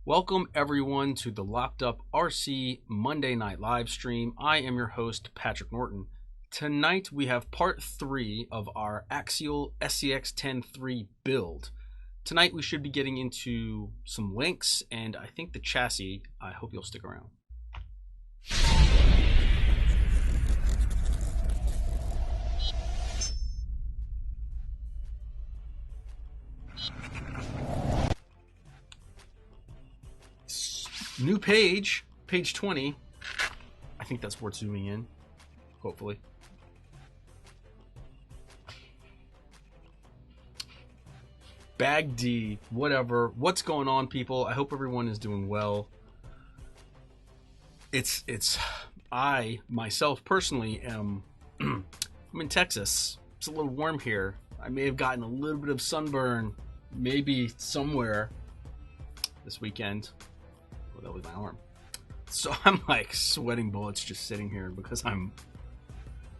Welcome everyone to the Locked Up RC Monday Night live stream. I am your host, Patrick Norton. Tonight we have part 3 of our Axial SCX10-III build. Tonight we should be getting into some links and I think the chassis. I hope you'll stick around. New page 20. I think that's worth zooming in, hopefully. Bag D, whatever. What's going on, people? I hope everyone is doing well. I myself personally am I'm in Texas. It's a little warm here. I may have gotten a little bit of sunburn maybe somewhere this weekend. That was my arm. So I'm like sweating bullets just sitting here because I'm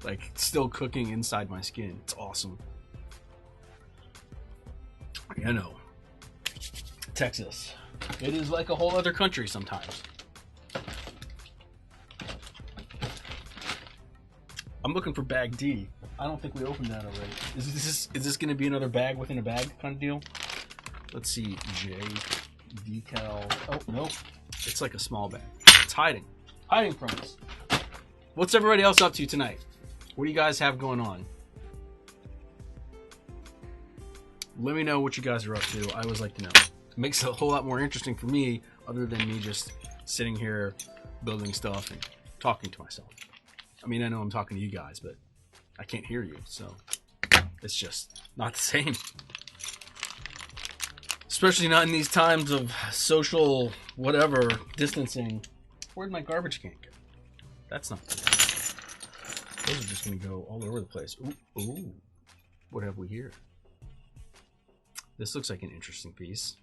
like still cooking inside my skin. It's awesome. I know. Texas. It is like a whole other country sometimes. I'm looking for bag D. I don't think we opened that already. Is this going to be another bag within a bag kind of deal? Let's see. J. Decal. Oh, nope. It's like a small bag. It's hiding from us. What's everybody else up to tonight? What do you guys have going on? Let me know what you guys are up to. I always like to know. It makes it a whole lot more interesting for me, other than me just sitting here building stuff and talking to myself. I mean, I know I'm talking to you guys, but I can't hear you, so it's just not the same. Especially not in these times of social whatever distancing. Where'd my garbage can go? That's not good. Those are just gonna go all over the place. Ooh. What have we here? This looks like an interesting piece.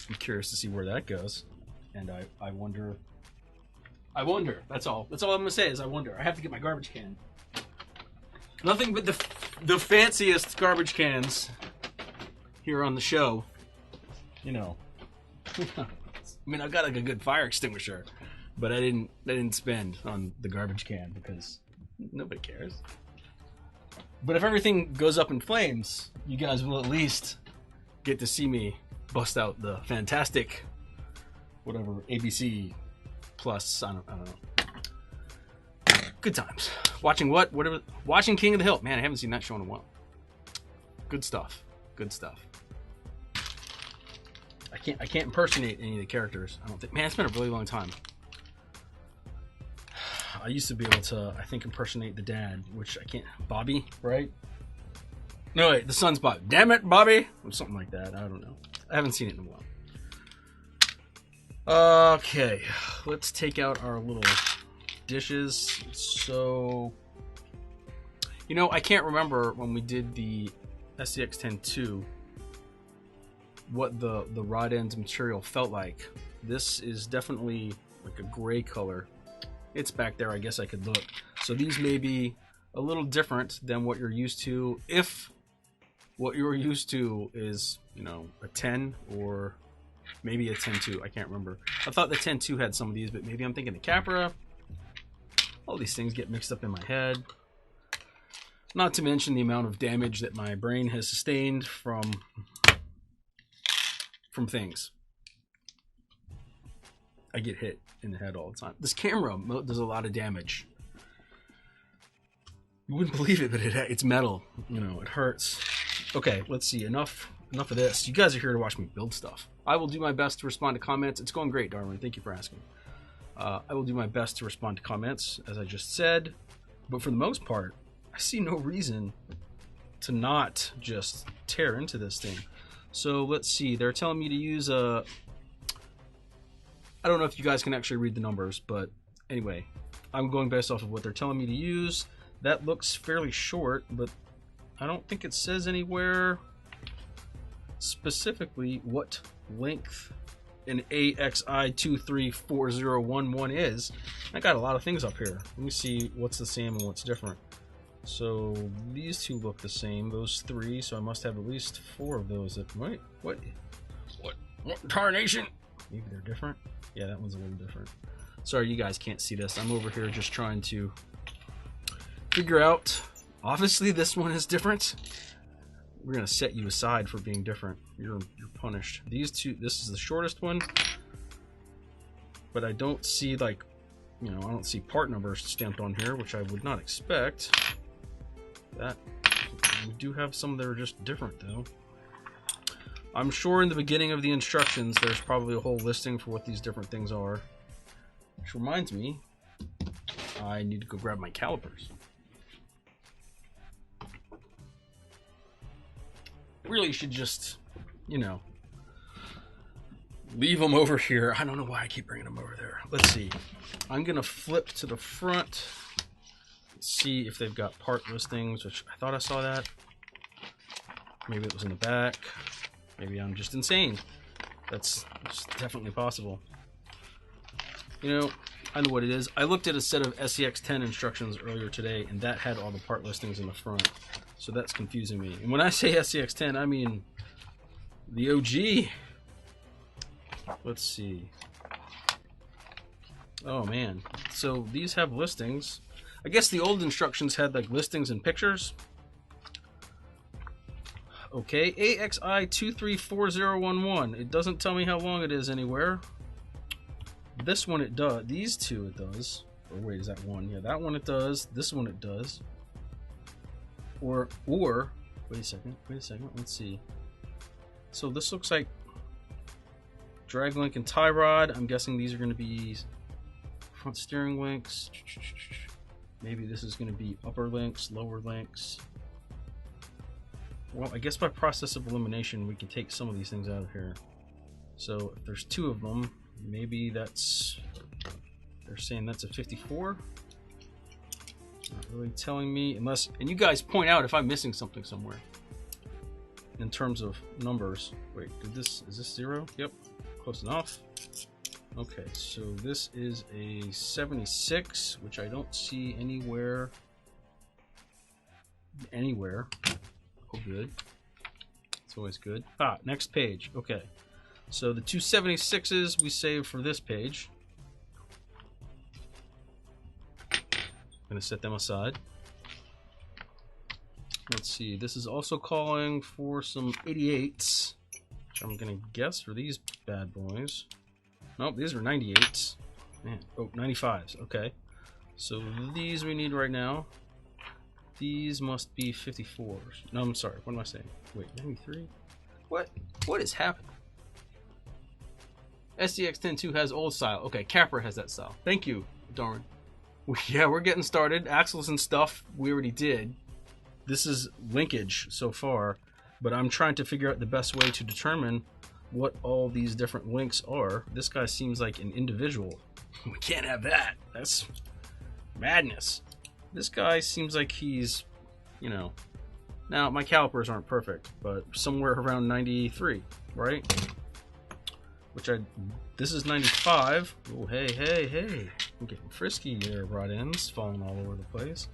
I'm curious to see where that goes. And I wonder. That's all. That's all I'm gonna say is I wonder. I have to get my garbage can. Nothing but the fanciest garbage cans here on the show. You know. I mean, I've got like a good fire extinguisher, but I didn't spend on the garbage can because nobody cares. But if everything goes up in flames, you guys will at least get to see me bust out the fantastic whatever ABC plus. I don't know. Good times. Watching what? Whatever. Watching King of the Hill. Man, I haven't seen that show in a while. Good stuff. Good stuff. I can't impersonate any of the characters. I don't think. Man, it's been a really long time. I used to be able to, I think, impersonate the dad, which I can't. Bobby, right? No, wait, the son's Bobby. Damn it, Bobby, or something like that. I don't know. I haven't seen it in a while. Okay, let's take out our little dishes. So, you know, I can't remember when we did the SCX10-II what the rod ends material felt like. This is definitely like a gray color. It's back there. I guess I could look. So these may be a little different than what you're used to. If what you're used to is, you know, a 10 or maybe a 10-II. I can't remember. I thought the 10-II had some of these, but maybe I'm thinking the Capra. All these things get mixed up in my head. Not to mention the amount of damage that my brain has sustained from things. I get hit in the head all the time. This camera does a lot of damage. You wouldn't believe it, but it's metal. You know, it hurts. Okay, let's see. Enough of this. You guys are here to watch me build stuff. I will do my best to respond to comments. It's going great, Darwin. Thank you for asking. I will do my best to respond to comments, as I just said. But for the most part, I see no reason to not just tear into this thing. So let's see. They're telling me to use a... I don't know if you guys can actually read the numbers, but anyway, I'm going based off of what they're telling me to use. That looks fairly short, but I don't think it says anywhere specifically what length an AXI234011 is. I got a lot of things up here. Let me see what's the same and what's different. So these two look the same, those three, so I must have at least 4 of those. Wait, what tarnation? Maybe they're different? Yeah, that one's a little different. Sorry, you guys can't see this. I'm over here just trying to figure out. Obviously, this one is different. We're gonna set you aside for being different. You're punished. These two, this is the shortest one, but I don't see, like, you know, I don't see part numbers stamped on here, which I would not expect. That we do have some that are just different, though. I'm sure in the beginning of the instructions, there's probably a whole listing for what these different things are. Which reminds me, I need to go grab my calipers. Really should just, you know, leave them over here. I don't know why I keep bringing them over there. Let's see. I'm going to flip to the front. See if they've got part listings, which I thought I saw that. Maybe it was in the back. Maybe I'm just insane. That's definitely possible. You know, I know what it is. I looked at a set of SCX10 instructions earlier today, and that had all the part listings in the front. So that's confusing me. And when I say SCX10, I mean the OG. Let's see. Oh man. So these have listings. I guess the old instructions had like listings and pictures. Okay, AXI234011. It doesn't tell me how long it is anywhere. This one it does. These two it does. Or wait, is that one? Yeah, that one it does. This one it does. Or wait a second. Let's see. So this looks like drag link and tie rod. I'm guessing these are going to be front steering links. Maybe this is going to be upper links, lower links. Well, I guess by process of elimination, we can take some of these things out of here. So if there's 2 of them, maybe that's, they're saying that's a 54. Not really telling me, unless, and you guys point out if I'm missing something somewhere in terms of numbers. Wait, is this 0? Yep, close enough. Okay, so this is a 76, which I don't see anywhere. Oh, good. It's always good. Next page. Okay, so the 2 76s we save for this page. I'm going to set them aside. Let's see, this is also calling for some 88s, which I'm going to guess for these bad boys. Nope, these are 98s. Man, oh, 95s, okay. So these we need right now. These must be 54s. No, I'm sorry, what am I saying? Wait, 93? What is happening? SCX10-II has old style. Okay, Capra has that style. Thank you, Darwin. Yeah, we're getting started. Axles and stuff we already did. This is linkage so far, but I'm trying to figure out the best way to determine what all these different links are. This guy seems like an individual. We can't have that. That's madness. This guy seems like he's, you know, now my calipers aren't perfect, but somewhere around 93, right? This is 95. Oh, hey. I'm getting frisky here, rod ends falling all over the place.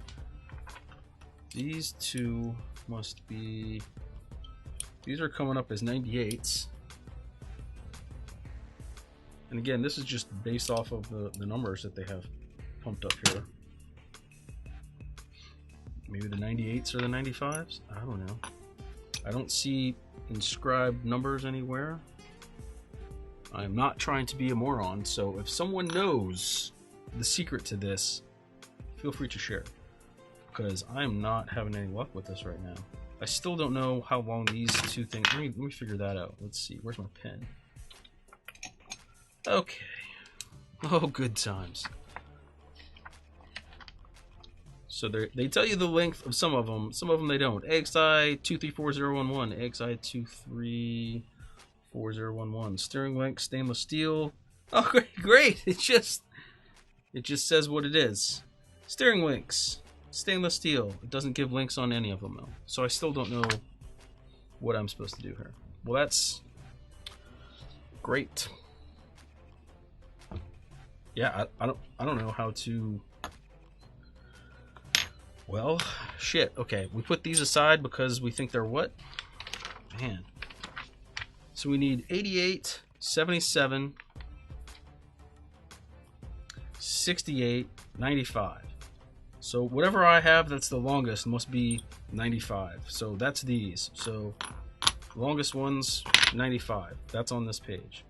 These 2 must be, these are coming up as 98s. And again, this is just based off of the numbers that they have pumped up here. Maybe the 98s or the 95s? I don't know. I don't see inscribed numbers anywhere. I'm not trying to be a moron, so if someone knows the secret to this, feel free to share, because I'm not having any luck with this right now. I still don't know how long these 2 things, let me figure that out. Let's see, where's my pen? Okay. Oh, good times. So they tell you the length of some of them they don't. AXI234011, AXI234011. Steering link, stainless steel. Oh, great! It just says what it is. Steering links, stainless steel. It doesn't give links on any of them though. So I still don't know what I'm supposed to do here. Well, that's great. Yeah, I don't know how to. Well, shit. Okay, we put these aside because we think they're what? Man. So we need 88, 77, 68, 95. So whatever I have that's the longest must be 95. So that's these. So longest one's 95. That's on this page.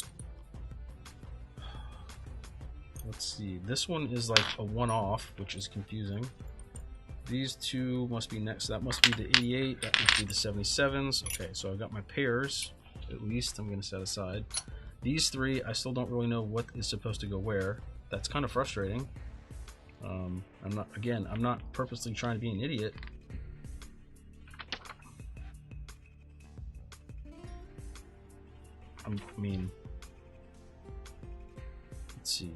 Let's see. This one is like a one-off, which is confusing. These two must be next. That must be the 88. That must be the 77s. Okay, so I've got my pairs. At least I'm going to set aside. These three, I still don't really know what is supposed to go where. That's kind of frustrating. I'm not purposely trying to be an idiot. I mean, let's see.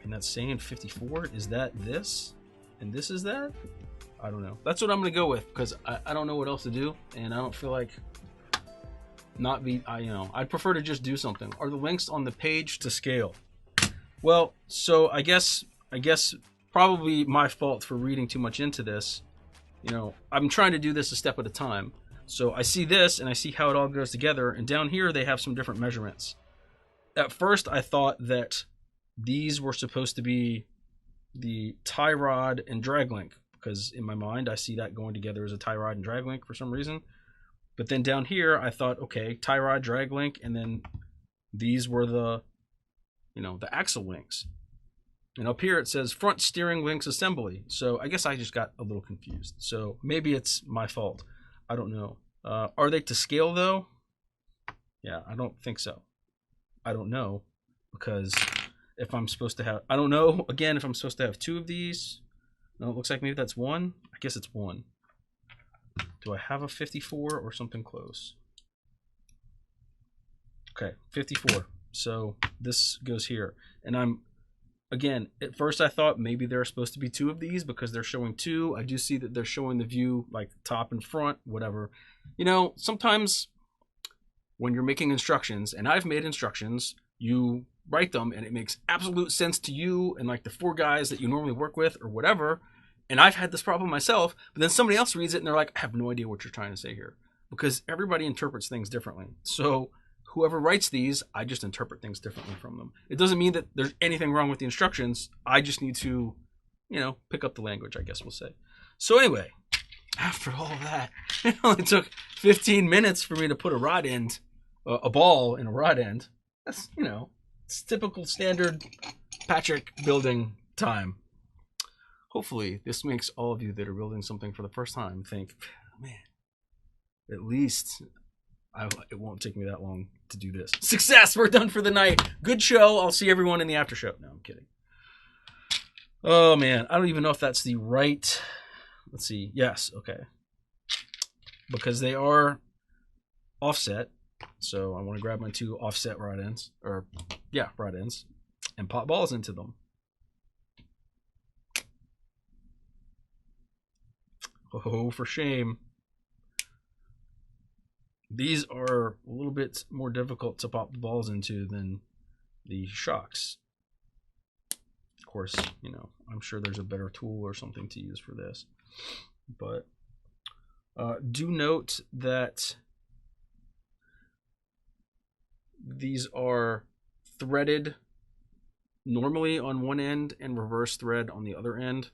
And that's saying 54. Is that this? And this is that? I don't know. That's what I'm gonna go with because I don't know what else to do, and I don't feel like I'd prefer to just do something. Are the links on the page to scale? Well, so I guess probably my fault for reading too much into this. You know, I'm trying to do this a step at a time. So I see this and I see how it all goes together, and down here they have some different measurements. At first I thought that these were supposed to be the tie rod and drag link, because in my mind I see that going together as a tie rod and drag link for some reason. But then down here I thought, okay, tie rod, drag link, and then these were the, you know, the axle links. And up here it says front steering links assembly. So I guess I just got a little confused. So maybe it's my fault. I don't know. Are they to scale though? Yeah, I don't think so. I don't know, because if I'm supposed to have, I don't know, again, if I'm supposed to have two of these. No, it looks like maybe that's one. I guess it's one. Do I have a 54 or something close? Okay, 54. So this goes here. And again, at first I thought maybe there are supposed to be two of these because they're showing two. I do see that they're showing the view like top and front, whatever. You know, sometimes when you're making instructions, and I've made instructions, you write them and it makes absolute sense to you and like the four guys that you normally work with or whatever. And I've had this problem myself, but then somebody else reads it and they're like, I have no idea what you're trying to say here, because everybody interprets things differently. So whoever writes these, I just interpret things differently from them. It doesn't mean that there's anything wrong with the instructions. I just need to, you know, pick up the language, I guess we'll say. So anyway, after all of that, it only took 15 minutes for me to put a ball in a rod end. That's, you know, it's typical standard Patrick building time. Hopefully this makes all of you that are building something for the first time think, man, at least it won't take me that long to do this. Success! We're done for the night. Good show. I'll see everyone in the after show. No, I'm kidding. Oh, man. I don't even know if that's the right... Let's see. Yes. Okay. Because they are offset. So I want to grab my two offset rod ends. Or, yeah, rod ends. And pop balls into them. Oh, for shame. These are a little bit more difficult to pop the balls into than the shocks. Of course, you know, I'm sure there's a better tool or something to use for this. But do note that these are threaded normally on one end and reverse thread on the other end.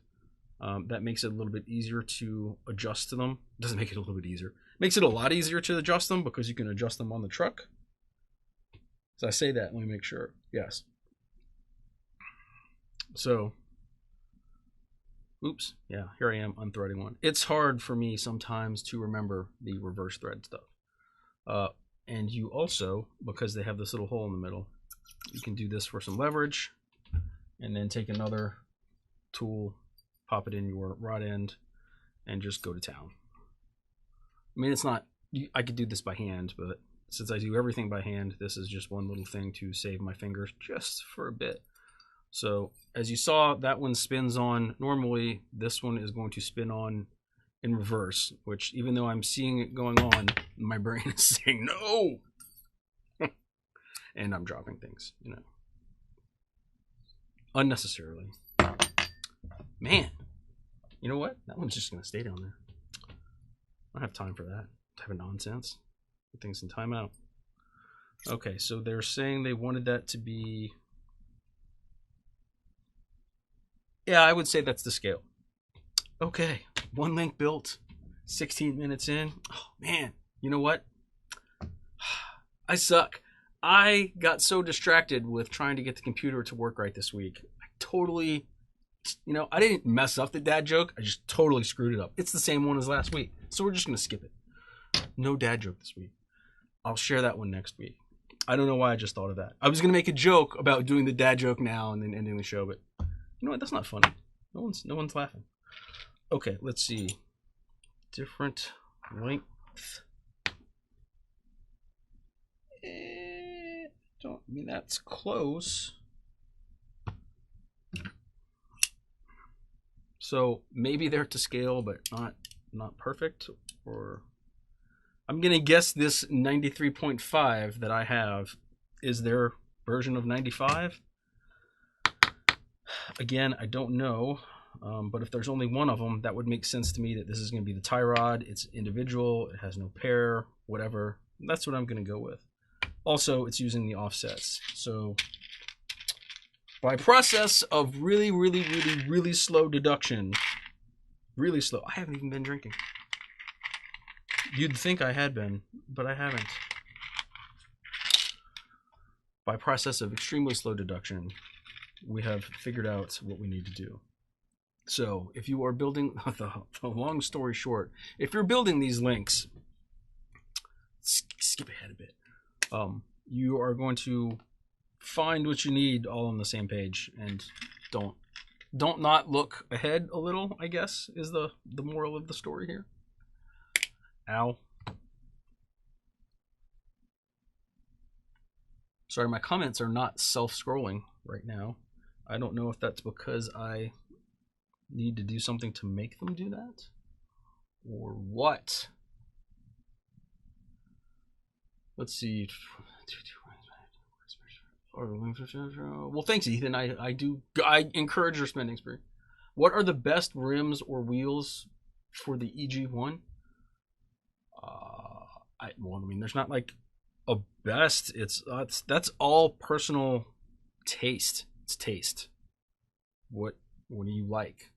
That makes it a little bit easier to adjust to them. Doesn't make it a little bit easier. Makes it a lot easier to adjust them because you can adjust them on the truck. So I say that, let me make sure. Yes. So, oops, yeah, here I am unthreading one. It's hard for me sometimes to remember the reverse thread stuff. And you also, because they have this little hole in the middle, you can do this for some leverage and then take another tool, pop it in your rod end, and just go to town. I mean, it's not, I could do this by hand, but since I do everything by hand, this is just one little thing to save my fingers just for a bit. So as you saw, that one spins on normally. This one is going to spin on in reverse, which even though I'm seeing it going on, my brain is saying no. And I'm dropping things, you know, unnecessarily. Man, You know what? That one's just gonna stay down there. I don't have time for that type of nonsense. Put things in timeout. Okay, so they're saying they wanted that to be... Yeah, I would say that's the scale. Okay, one link built, 16 minutes in. Oh man, you know what? I suck. I got so distracted with trying to get the computer to work right this week. I totally, I didn't mess up the dad joke. I just totally screwed it up. It's the same one as last week. So we're just going to skip it. No dad joke this week. I'll share that one next week. I don't know why I just thought of that. I was going to make a joke about doing the dad joke now and then ending the show, but you know what? That's not funny. No one's laughing. Okay, let's see. Different length. I mean, that's close. So maybe they're to scale, but not perfect. Or I'm gonna guess this 93.5 that I have is their version of 95. Again, I don't know, but if there's only one of them, that would make sense to me that this is gonna be the tie rod. It's individual. It has no pair. Whatever. That's what I'm gonna go with. Also, it's using the offsets. So by process of really slow deduction, really slow. I haven't even been drinking. You'd think I had been, but I haven't. By process of extremely slow deduction, we have figured out what we need to do. So if you are building, the long story short, if you're building these links, skip ahead a bit. You are going to find what you need all on the same page, and don't not look ahead a little, I guess, is the moral of the story here. Ow. Sorry, my comments are not self-scrolling right now. I don't know if that's because I need to do something to make them do that, or what. Let's see. Well, thanks, Ethan. I encourage your spending spree. What are the best rims or wheels for the EG1? I mean, there's not like a best. That's all personal taste. It's taste. What do you like?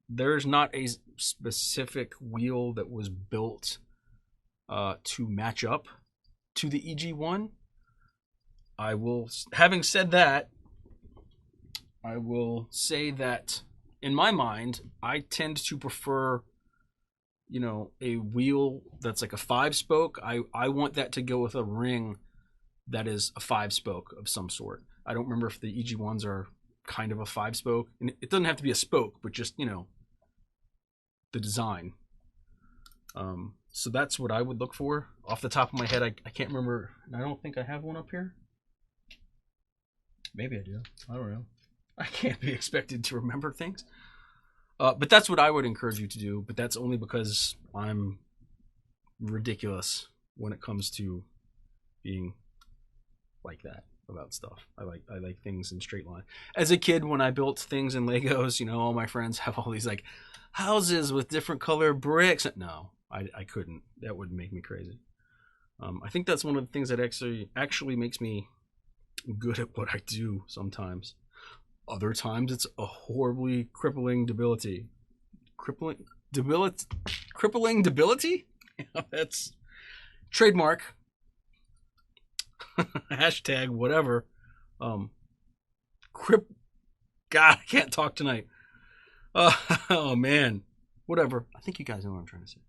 There's not a specific wheel that was built to match up to the EG1. Having said that, I will say that in my mind, I tend to prefer, a wheel that's like a 5-spoke. I want that to go with a ring that is a 5-spoke of some sort. I don't remember if the EG1s are kind of a 5-spoke. And it doesn't have to be a spoke, but just, the design. So that's what I would look for. Off the top of my head, I can't remember. I don't think I have one up here. Maybe I do. I don't know. I can't be expected to remember things. But that's what I would encourage you to do. But that's only because I'm ridiculous when it comes to being like that about stuff. I like things in straight line. As a kid, when I built things in Legos, all my friends have all these like houses with different color bricks. No, I couldn't. That would make me crazy. I think that's one of the things that actually makes me good at what I do sometimes. Other times it's a horribly crippling debility. Crippling debility? That's trademark. Hashtag whatever. God, I can't talk tonight. Oh man. Whatever. I think you guys know what I'm trying to say.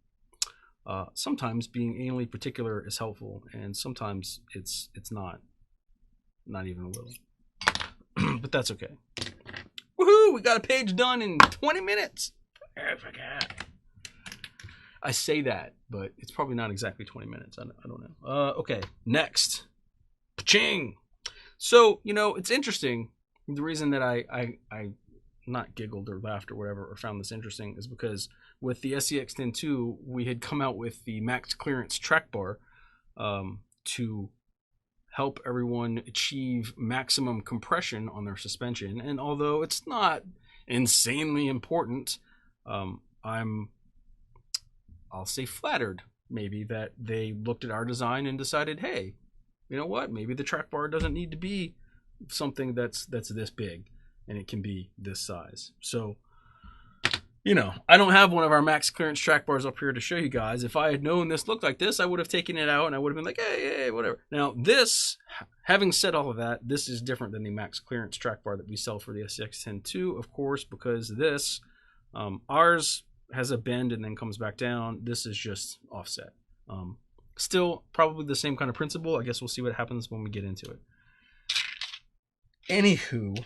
Sometimes being anally particular is helpful, and sometimes it's not. Not even a little. But that's okay. Woohoo! We got a page done in 20 minutes. I forgot. I say that, but it's probably not exactly 20 minutes. I don't know. Okay, next. Ching. So, it's interesting. The reason that I not giggled or laughed or whatever or found this interesting is because with the SCX10-II, we had come out with the max clearance track bar to help everyone achieve maximum compression on their suspension. And although it's not insanely important, I'll say flattered maybe that they looked at our design and decided, hey, you know what? Maybe the track bar doesn't need to be something that's this big, and it can be this size. So, you know, I don't have one of our max clearance track bars up here to show you guys. If I had known this looked like this, I would have taken it out and I would have been like, hey, whatever. Now this, having said all of that, this is different than the max clearance track bar that we sell for the SCX10-II, of course, because this, ours has a bend and then comes back down. This is just offset. Still probably the same kind of principle. I guess we'll see what happens when we get into it. Anywho,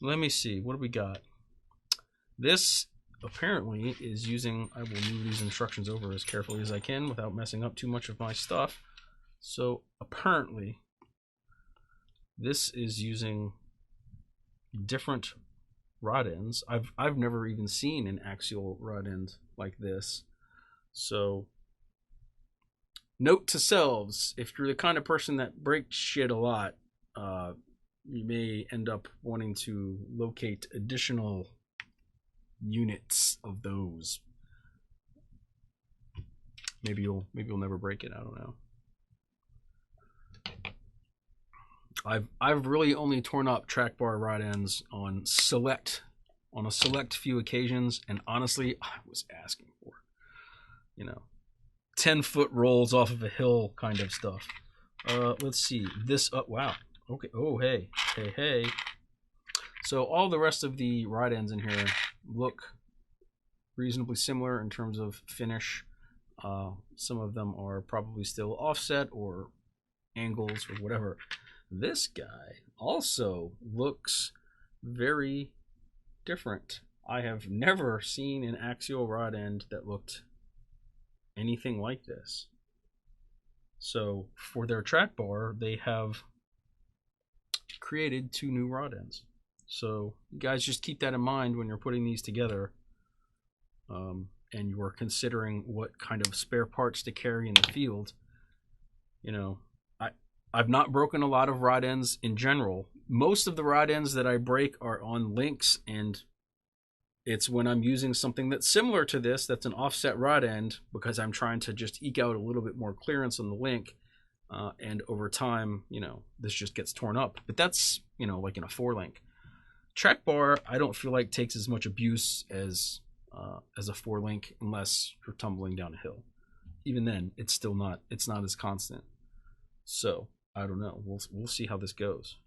let me see. What do we got? This apparently is using, I will move these instructions over as carefully as I can without messing up too much of my stuff. So apparently this is using different rod ends. I've never even seen an axial rod end like this. So note to selves, if you're the kind of person that breaks shit a lot, you may end up wanting to locate additional units of those. Maybe you'll never break it. I don't know. I've really only torn up track bar rod ends on a select few occasions, and honestly, I was asking for, you know, 10-foot rolls off of a hill kind of stuff. Let's see this. Wow. Okay. Oh, hey. So all the rest of the rod ends in here look reasonably similar in terms of finish. Some of them are probably still offset or angles or whatever. This guy also looks very different. I have never seen an axial rod end that looked anything like this. So for their track bar, they have created 2 new rod ends. So you guys just keep that in mind when you're putting these together, and you are considering what kind of spare parts to carry in the field. You know, I've not broken a lot of rod ends in general. Most of the rod ends that I break are on links, and it's when I'm using something that's similar to this, that's an offset rod end, because I'm trying to just eke out a little bit more clearance on the link. And over time, you know, this just gets torn up. But that's, you know, like in a 4-link. Track bar, I don't feel like takes as much abuse as a 4-link unless you're tumbling down a hill. Even then, it's not as constant. So I don't know. We'll see how this goes.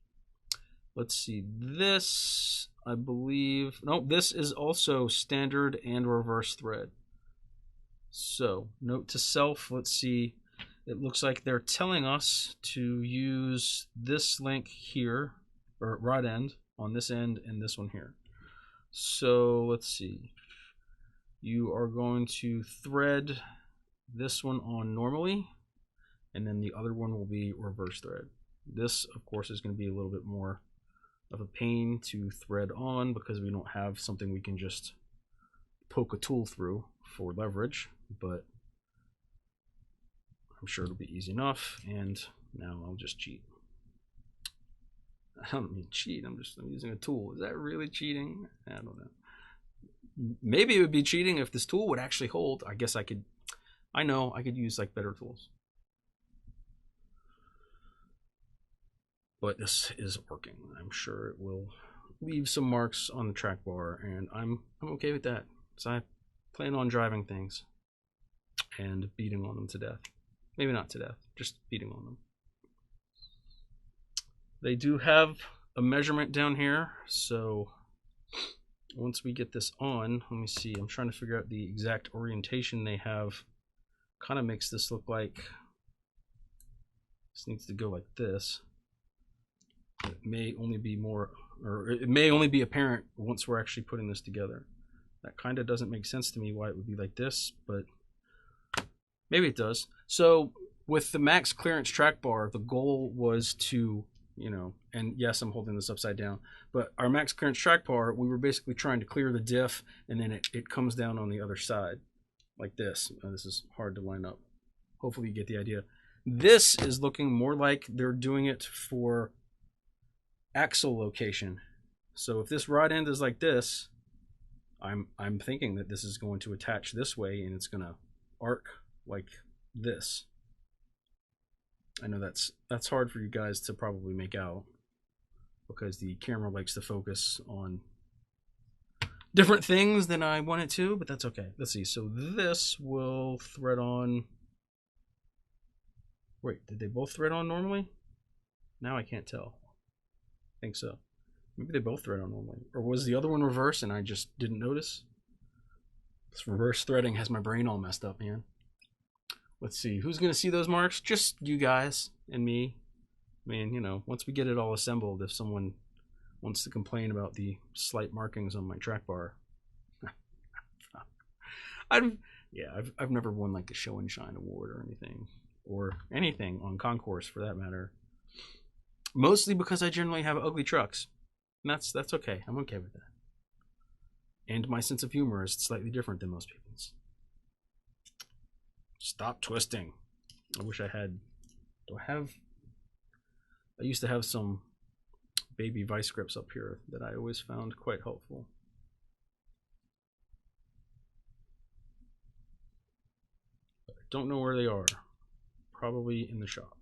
Let's see. This, I believe, no, this is also standard and reverse thread. So note to self. Let's see. It looks like they're telling us to use this link here, or rod end on this end and this one here. So let's see. You are going to thread this one on normally, and then the other one will be reverse thread. This, of course, is going to be a little bit more of a pain to thread on because we don't have something we can just poke a tool through for leverage, but I'm sure it'll be easy enough. And now I'll just cheat. I don't mean cheat, I'm using a tool. Is that really cheating? I don't know. Maybe it would be cheating if this tool would actually hold. I guess I could use like better tools. But this is working. I'm sure it will leave some marks on the track bar, and I'm okay with that. So I plan on driving things and beating on them to death. Maybe not to death, just beating on them. They do have a measurement down here, so once we get this on, let me see, I'm trying to figure out the exact orientation they have. Kind of makes this look like this needs to go like this. It may only be more, or it may only be apparent once we're actually putting this together. That kind of doesn't make sense to me why it would be like this, but maybe it does. So with the max clearance track bar, the goal was to, you know, and yes, I'm holding this upside down, but our max clearance track bar, we were basically trying to clear the diff, and then it comes down on the other side like this. This is hard to line up. Hopefully you get the idea. This is looking more like they're doing it for axle location. So if this rod end is like this, I'm thinking that this is going to attach this way and it's going to arc like this. I know that's hard for you guys to probably make out because the camera likes to focus on different things than I want it to, but that's okay. Let's see. So this will thread on. Wait, did they both thread on normally? Now I can't tell. I think so. Maybe they both thread on normally. Or was the other one reverse and I just didn't notice? This reverse threading has my brain all messed up, man. Let's see. Who's going to see those marks? Just you guys and me. I mean, you know, once we get it all assembled, if someone wants to complain about the slight markings on my track bar. I've never won like a show and shine award or anything on concourse for that matter. Mostly because I generally have ugly trucks. And that's okay. I'm okay with that. And my sense of humor is slightly different than most people's. Stop twisting. I wish I had. I used to have some baby vice grips up here that I always found quite helpful. But I don't know where they are. Probably in the shop.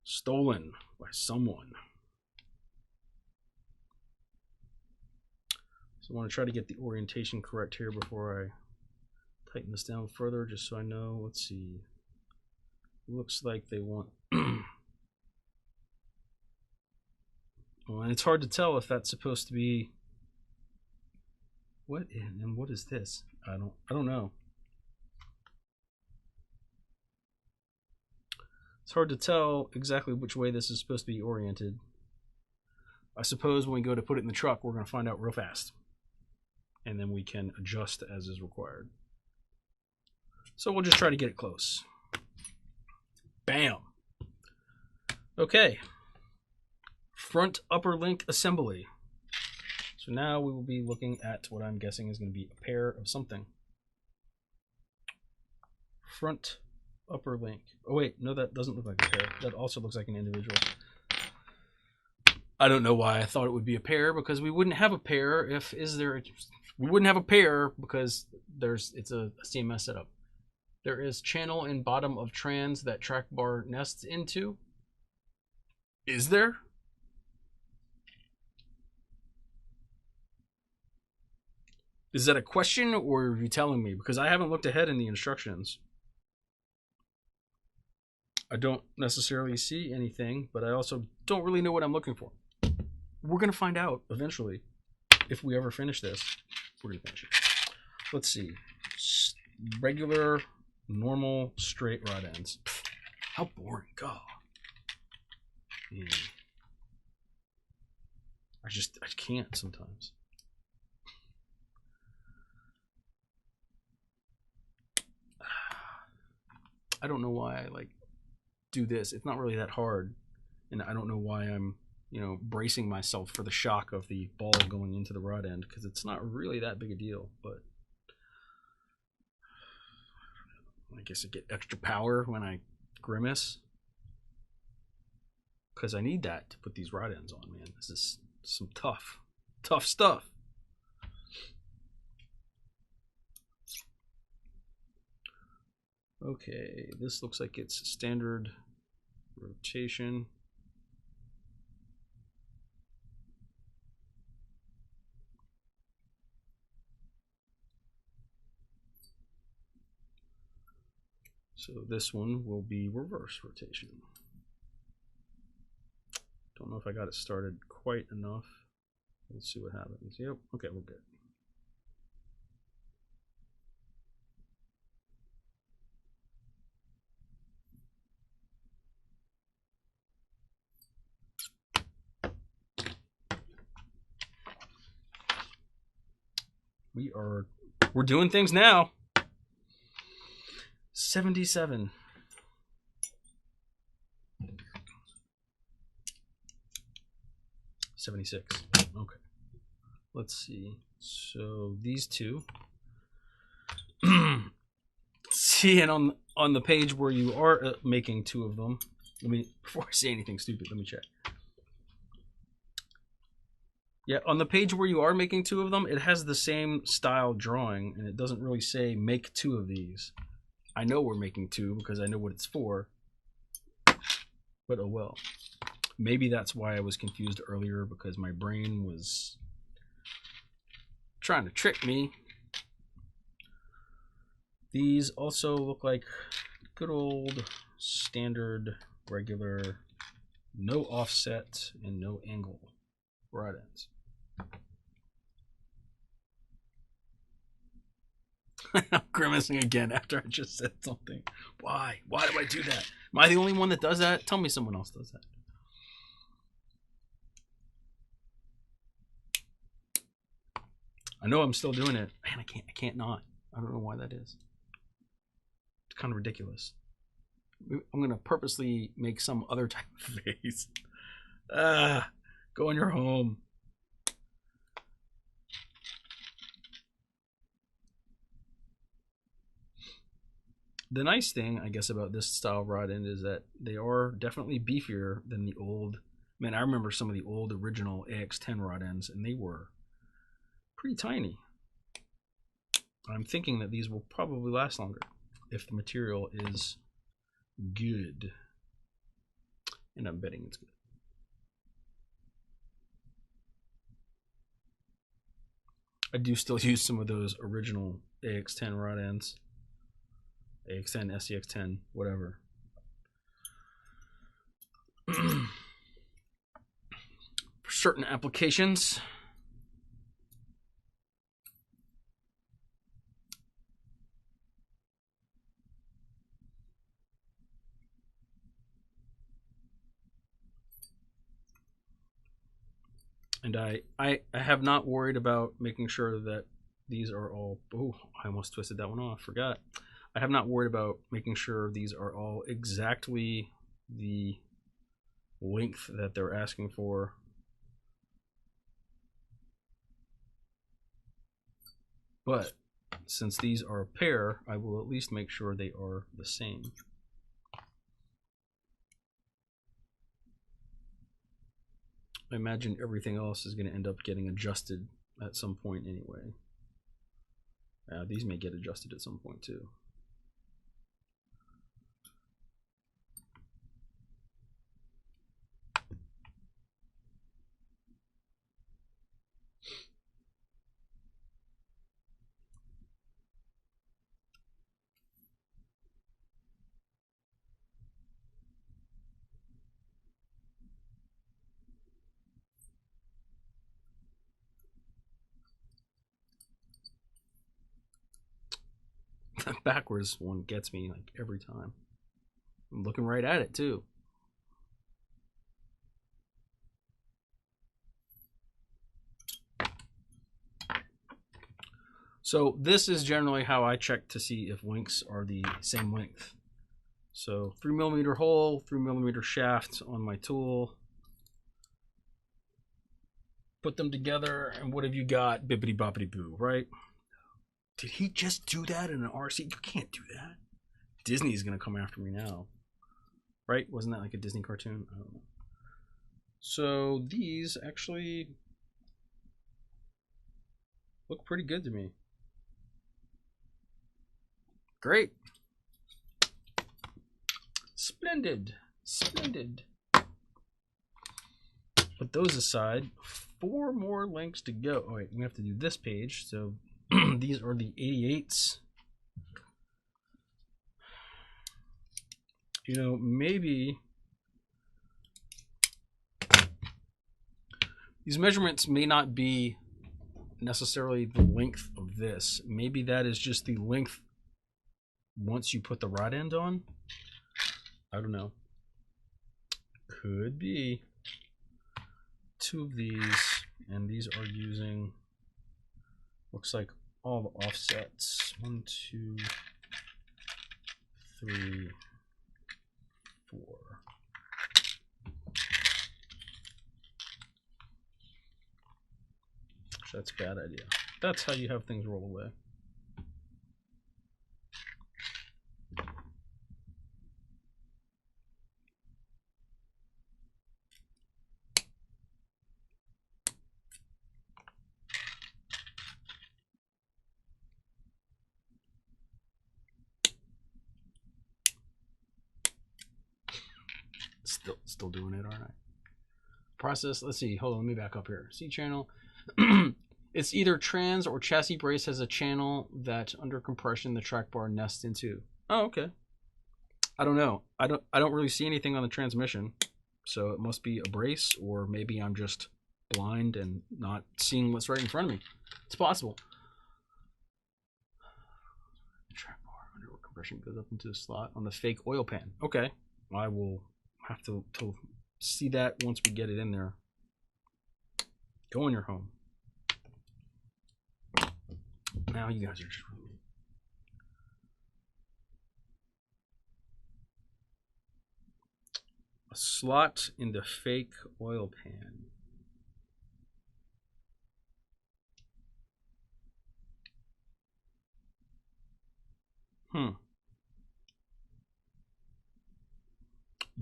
Stolen by someone. So I want to try to get the orientation correct here before I tighten this down further, just so I know. Let's see. Looks like they want. Well, and it's hard to tell if that's supposed to be. What and what is this? I don't know. It's hard to tell exactly which way this is supposed to be oriented. I suppose when we go to put it in the truck, we're going to find out real fast. And then we can adjust as is required. So we'll just try to get it close. Bam. Okay. Front upper link assembly. So now we will be looking at what I'm guessing is going to be a pair of something. Front upper link. Oh wait, no, that doesn't look like a pair. That also looks like an individual. I don't know why I thought it would be a pair, because we wouldn't have a pair if we wouldn't have a pair because it's a CMS setup. There is channel and bottom of trans that track bar nests into. Is there? Is that a question, or are you telling me? Because I haven't looked ahead in the instructions. I don't necessarily see anything, but I also don't really know what I'm looking for. We're going to find out eventually if we ever finish this. We're going to finish it. Let's see. Regular, normal, straight rod ends. How boring. God. I can't sometimes. I don't know why I do this. It's not really that hard, and I don't know why I'm bracing myself for the shock of the ball going into the rod end, because it's not really that big a deal. But I guess I get extra power when I grimace, because I need that to put these rod ends on. Man, this is some tough stuff. Okay, this looks like it's standard rotation. So this one will be reverse rotation. Don't know if I got it started quite enough. Let's see what happens. Yep, okay, we're good. We're doing things now. 77. $76. Okay. Let's see. So these two. See, and on the page where you are making 2 of them, before I say anything stupid, let me check. Yeah, on the page where you are making 2 of them, it has the same style drawing, and it doesn't really say make 2 of these. I know we're making 2 because I know what it's for, but oh well. Maybe that's why I was confused earlier, because my brain was trying to trick me. These also look like good old standard regular no offset and no angle rod ends. I'm grimacing again after I just said something. Why? Why do I do that? Am I the only one that does that? Tell me someone else does that. I know I'm still doing it. Man, I can't not. I don't know why that is. It's kind of ridiculous. I'm gonna purposely make some other type of face. Go in your home. The nice thing, I guess, about this style rod end is that they are definitely beefier than the old. Man, I remember some of the old original AX10 rod ends, and they were pretty tiny. I'm thinking that these will probably last longer if the material is good. And I'm betting it's good. I do still use some of those original AX10 rod ends. AX10, SCX10, whatever. For certain applications. And I have not worried about making sure that these are all, oh, I almost twisted that one off, forgot. I have not worried about making sure these are all exactly the length that they're asking for. But since these are a pair, I will at least make sure they are the same. I imagine everything else is going to end up getting adjusted at some point anyway. These may get adjusted at some point too. That backwards one gets me like every time. I'm looking right at it too. So this is generally how I check to see if links are the same length. So 3mm hole, 3mm shaft on my tool. Put them together, and what have you got? Bippity boppity boo, right? Did he just do that in an RC? You can't do that. Disney's gonna come after me now. Right? Wasn't that like a Disney cartoon? I don't know. So these actually look pretty good to me. Great. Splendid. Splendid. Put those aside. 4 more links to go. Oh wait, we have to do this page. So these are the 88s. You know, maybe these measurements may not be necessarily the length of this. Maybe that is just the length once you put the rod end on. I don't know. Could be. 2 of these, and these are using, looks like all the offsets. 1, 2, 3, 4. That's a bad idea. That's how you have things roll away. Still doing it, aren't I? Process. Let's see. Hold on. Let me back up here. C channel. It's either trans or chassis brace has a channel that under compression the track bar nests into. Oh, okay. I don't know. I don't really see anything on the transmission, so it must be a brace, or maybe I'm just blind and not seeing what's right in front of me. It's possible. Track bar under compression goes up into the slot on the fake oil pan. Okay, I will have to see that once we get it in there. Go in your home. Now you guys are just a slot in the fake oil pan.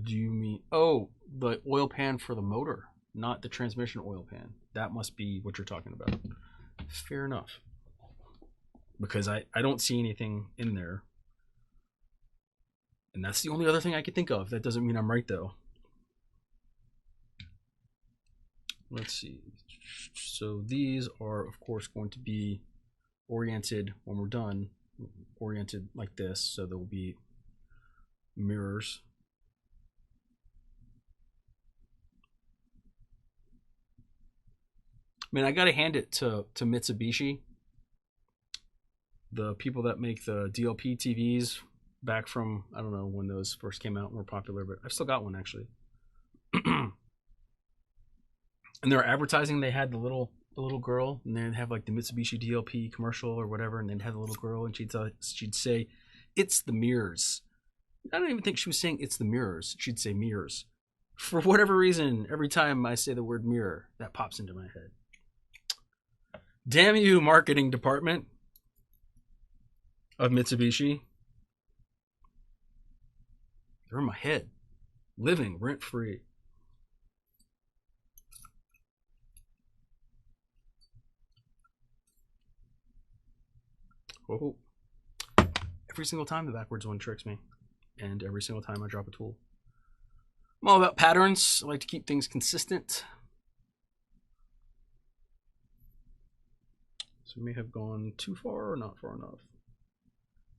Do you mean, oh, the oil pan for the motor, not the transmission oil pan? That must be what you're talking about. Fair enough. Because I don't see anything in there. And that's the only other thing I could think of. That doesn't mean I'm right, though. Let's see. So these are, of course, going to be oriented when we're done. Oriented like this. So there will be mirrors. I mean, I got to hand it to Mitsubishi. The people that make the DLP TVs back from, I don't know when those first came out and were popular, but I've still got one actually. And they're advertising, they had the little girl, and they'd have like the Mitsubishi DLP commercial or whatever, and they'd have the little girl, and she'd say, "It's the mirrors." I don't even think she was saying "it's the mirrors." She'd say "mirrors." For whatever reason, every time I say the word mirror, that pops into my head. Damn you, marketing department of Mitsubishi. They're in my head, living rent free. Oh. Every single time the backwards one tricks me, and every single time I drop a tool. I'm all about patterns. I like to keep things consistent. So we may have gone too far or not far enough.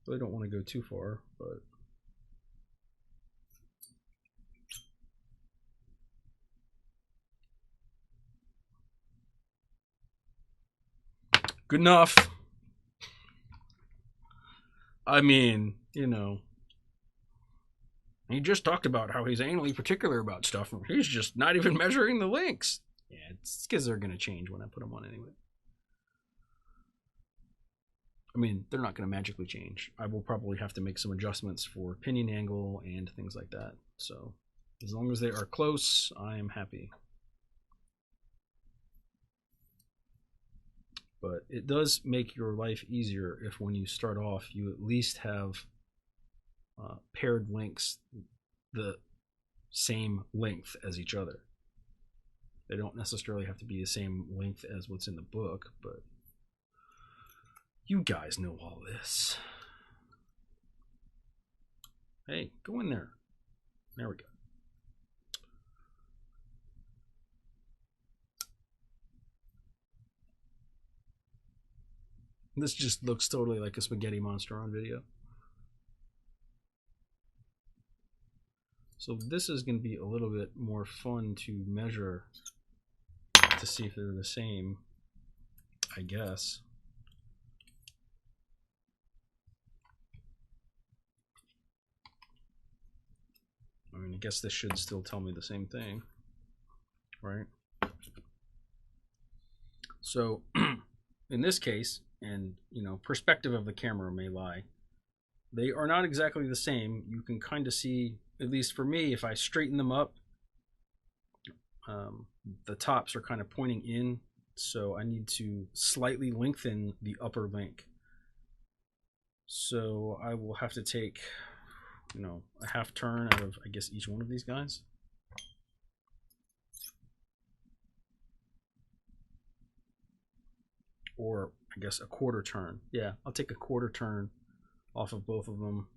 Really don't want to go too far, but good enough. I mean, you know, he just talked about how he's anally particular about stuff, and he's just not even measuring the links. Yeah, it's because they're going to change when I put them on anyway. I mean, they're not going to magically change. I will probably have to make some adjustments for pinion angle and things like that. So as long as they are close, I am happy. But it does make your life easier if when you start off, you at least have paired links the same length as each other. They don't necessarily have to be the same length as what's in the book, but you guys know all this. Hey, go in there. There we go. This just looks totally like a spaghetti monster on video. So this is going to be a little bit more fun to measure to see if they're the same, I guess. I mean, I guess this should still tell me the same thing, right? So in this case, and you know, perspective of the camera may lie, they are not exactly the same. You can kind of see, at least for me, if I straighten them up, the tops are kind of pointing in, so I need to slightly lengthen the upper link. So I will have to take, you know, a half turn out of, I guess, each one of these guys. Or I guess a quarter turn. Yeah, I'll take a quarter turn off of both of them.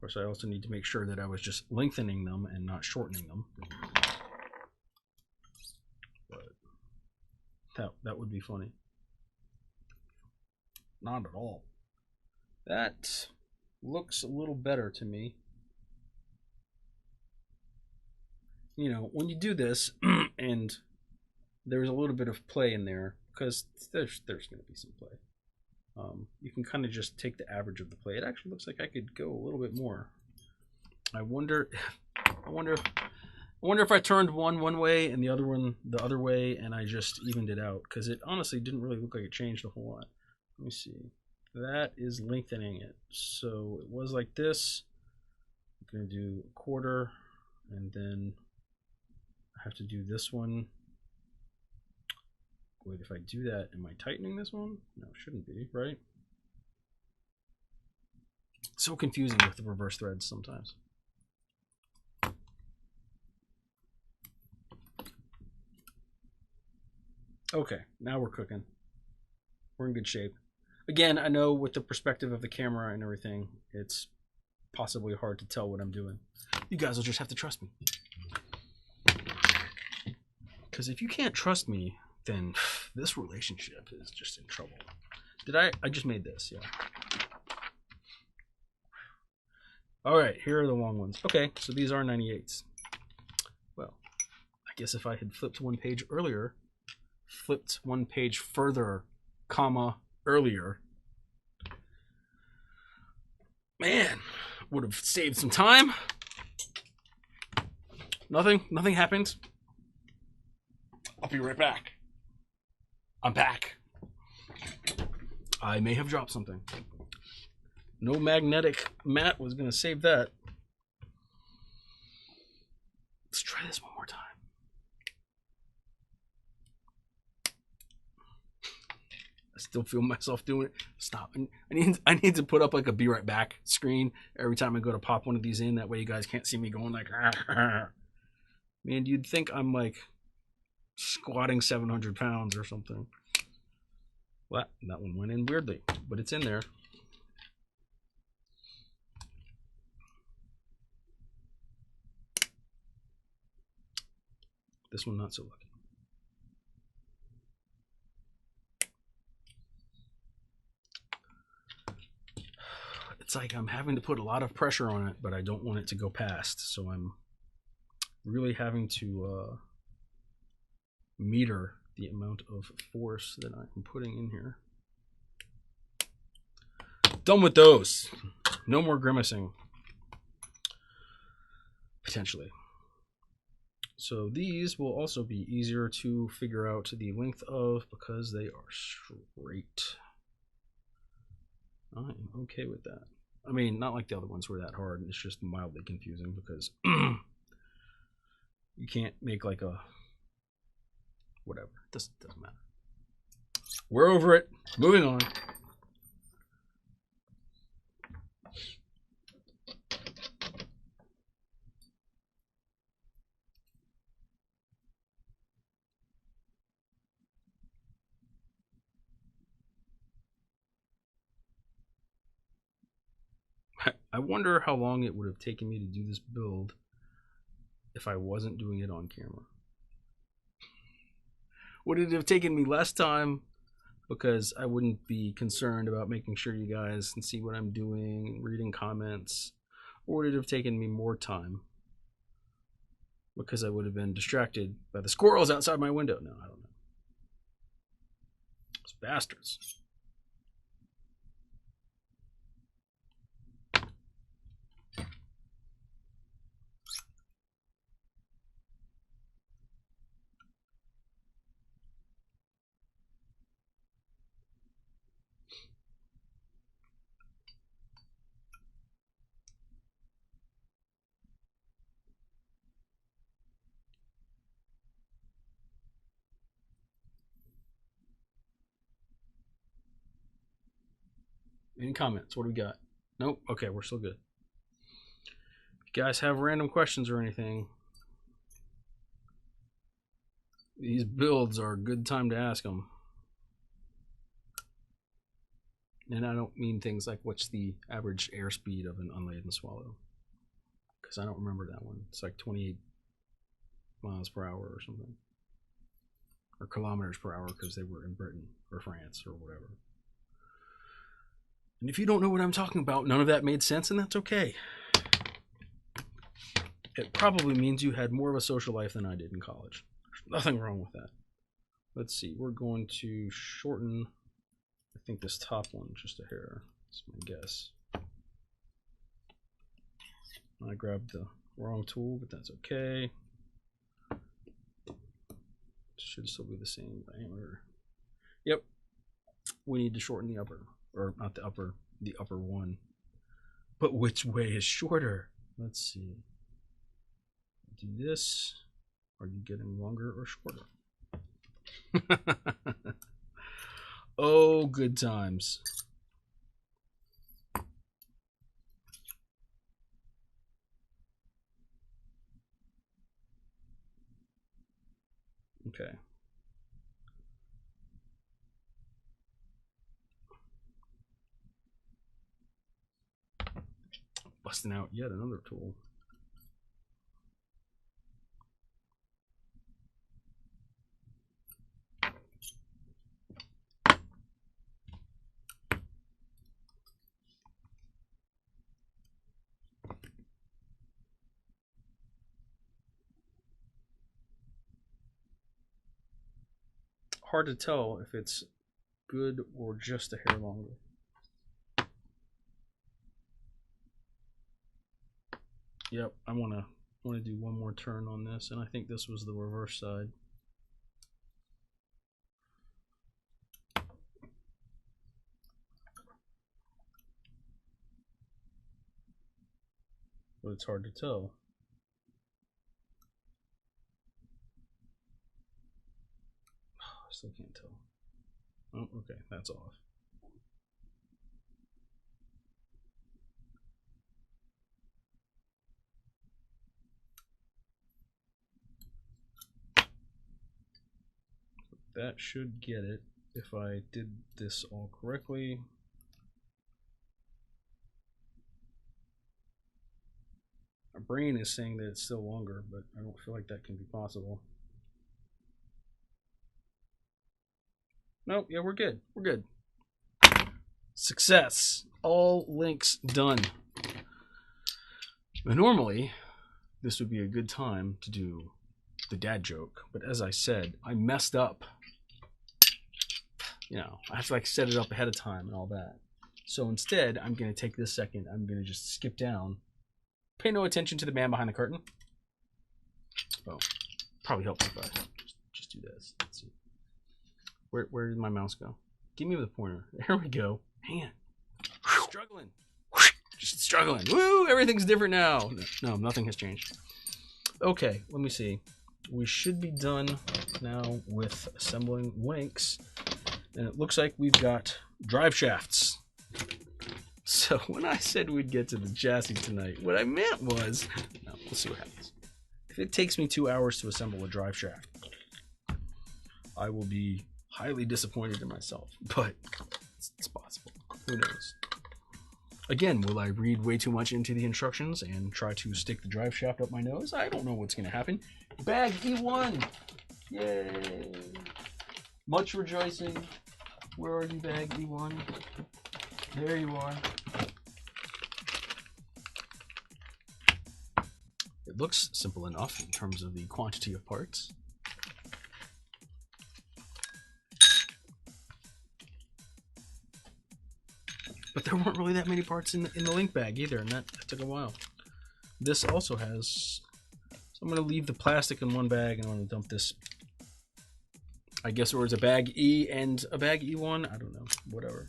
course, I also need to make sure that I was just lengthening them and not shortening them. But that would be funny. Not at all. That looks a little better to me. You know, when you do this, and there's a little bit of play in there, because there's going to be some play. You can kind of just take the average of the play. It actually looks like I could go a little bit more. I wonder if I turned one way and the other one the other way, and I just evened it out, because it honestly didn't really look like it changed a whole lot. Let me see. That is lengthening it. So it was like this. I'm going to do a quarter, and then I have to do this one. Wait, if I do that, am I tightening this one? No, it shouldn't be, right? It's so confusing with the reverse threads sometimes. Okay, now we're cooking. We're in good shape. Again, I know with the perspective of the camera and everything, it's possibly hard to tell what I'm doing. You guys will just have to trust me. Because if you can't trust me, then this relationship is just in trouble. I just made this, yeah. All right, here are the long ones. Okay, so these are 98s. Well, I guess if I had flipped one page earlier, flipped one page further, comma, earlier, man, would have saved some time. Nothing happened. I'll be right back. I'm back. I may have dropped something. No magnetic mat was going to save that. Let's try this one more time. I still feel myself doing it. Stop. I need to put up like a be right back screen every time I go to pop one of these in. That way you guys can't see me going like, man, you'd think I'm like squatting 700 pounds or something. Well, that one went in weirdly, but it's in there. This one not so lucky. It's like I'm having to put a lot of pressure on it, but I don't want it to go past, so I'm really having to meter the amount of force that I'm putting in here. Done with those. No more grimacing. Potentially. So these will also be easier to figure out the length of because they are straight. I am okay with that. I mean, not like the other ones were that hard. It's just mildly confusing because you can't make like a whatever. Doesn't matter. We're over it. Moving on. I wonder how long it would have taken me to do this build if I wasn't doing it on camera. Would it have taken me less time because I wouldn't be concerned about making sure you guys can see what I'm doing, reading comments? Or would it have taken me more time because I would have been distracted by the squirrels outside my window? No, I don't know. Those bastards. Any comments? What do we got? Nope. Okay, we're still good. If you guys have random questions or anything, these builds are a good time to ask them. And I don't mean things like what's the average airspeed of an unladen swallow, because I don't remember that one. It's like 28 miles per hour or something, or kilometers per hour, because they were in Britain or France or whatever. And if you don't know what I'm talking about, none of that made sense, and that's okay. It probably means you had more of a social life than I did in college. There's nothing wrong with that. Let's see, we're going to shorten, I think, this top one just a hair. That's my guess. I grabbed the wrong tool, but that's okay. Should still be the same diameter. Yep. We need to shorten the upper, or not the upper one. But which way is shorter? Let's see. Do this. Are you getting longer or shorter? Oh, good times. Okay. Busting out yet another tool. Hard to tell if it's good or just a hair longer. Yep, I want to do one more turn on this, and I think this was the reverse side. But it's hard to tell. I still can't tell. Oh, okay, that's off. That should get it if I did this all correctly. My brain is saying that it's still longer, but I don't feel like that can be possible. Nope, yeah, we're good. We're good. Success. All links done. Now, normally, this would be a good time to do the dad joke, but as I said, I messed up. You know, I have to like set it up ahead of time and all that. So instead, I'm going to take this second. I'm going to just skip down. Pay no attention to the man behind the curtain. Oh, probably helps if I just do this. Let's see. Where did my mouse go? Give me the pointer. There we go. Man, struggling. Just struggling. Woo! Everything's different now. No, nothing has changed. Okay, let me see. We should be done now with assembling links. And it looks like we've got drive shafts. So when I said we'd get to the chassis tonight, what I meant was, no, we'll see what happens. If it takes me 2 hours to assemble a drive shaft, I will be highly disappointed in myself, but it's possible. Who knows? Again, will I read way too much into the instructions and try to stick the drive shaft up my nose? I don't know what's going to happen. Bag E1! Yay! Much rejoicing. Where are you, bag E1? There you are. It looks simple enough in terms of the quantity of parts. But there weren't really that many parts in the link bag either, and that took a while. This also has... So I'm going to leave the plastic in one bag, and I'm going to dump this... I guess it was a bag E and a bag E1. I don't know. Whatever.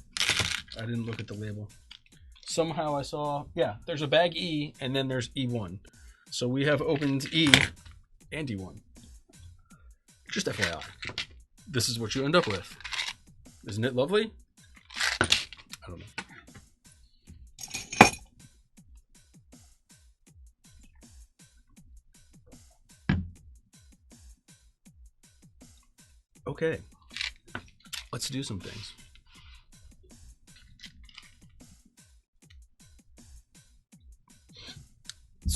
I didn't look at the label. Somehow I saw... Yeah, there's a bag E, and then there's E1. So we have opened E and E1. Just FYI. This is what you end up with. Isn't it lovely? I don't know. Okay, let's do some things.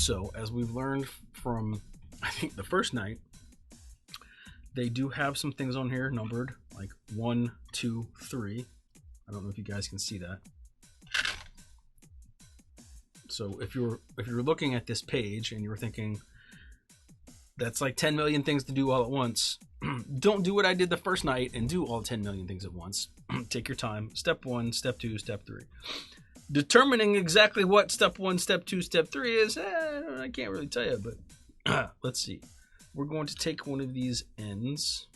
So, as we've learned from, I think, the first night, they do have some things on here numbered, like 1, 2, 3. I don't know if you guys can see that. So if you're looking at this page and you're thinking, that's like 10 million things to do all at once, don't do what I did the first night and do all 10 million things at once. Take your time. Step 1, step 2, step 3. Determining exactly what step 1, step 2, step 3 is, I can't really tell you, but let's see. We're going to take one of these ends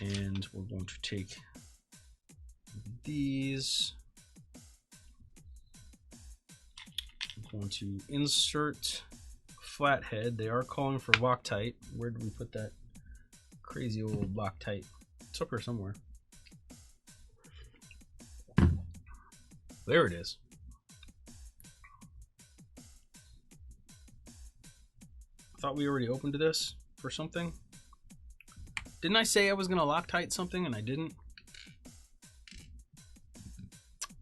and we're going to take these. I'm going to insert flathead. They are calling for Loctite. Where did we put that crazy old Loctite? It's up here somewhere. There it is. I thought we already opened this for something. Didn't I say I was going to Loctite something and I didn't?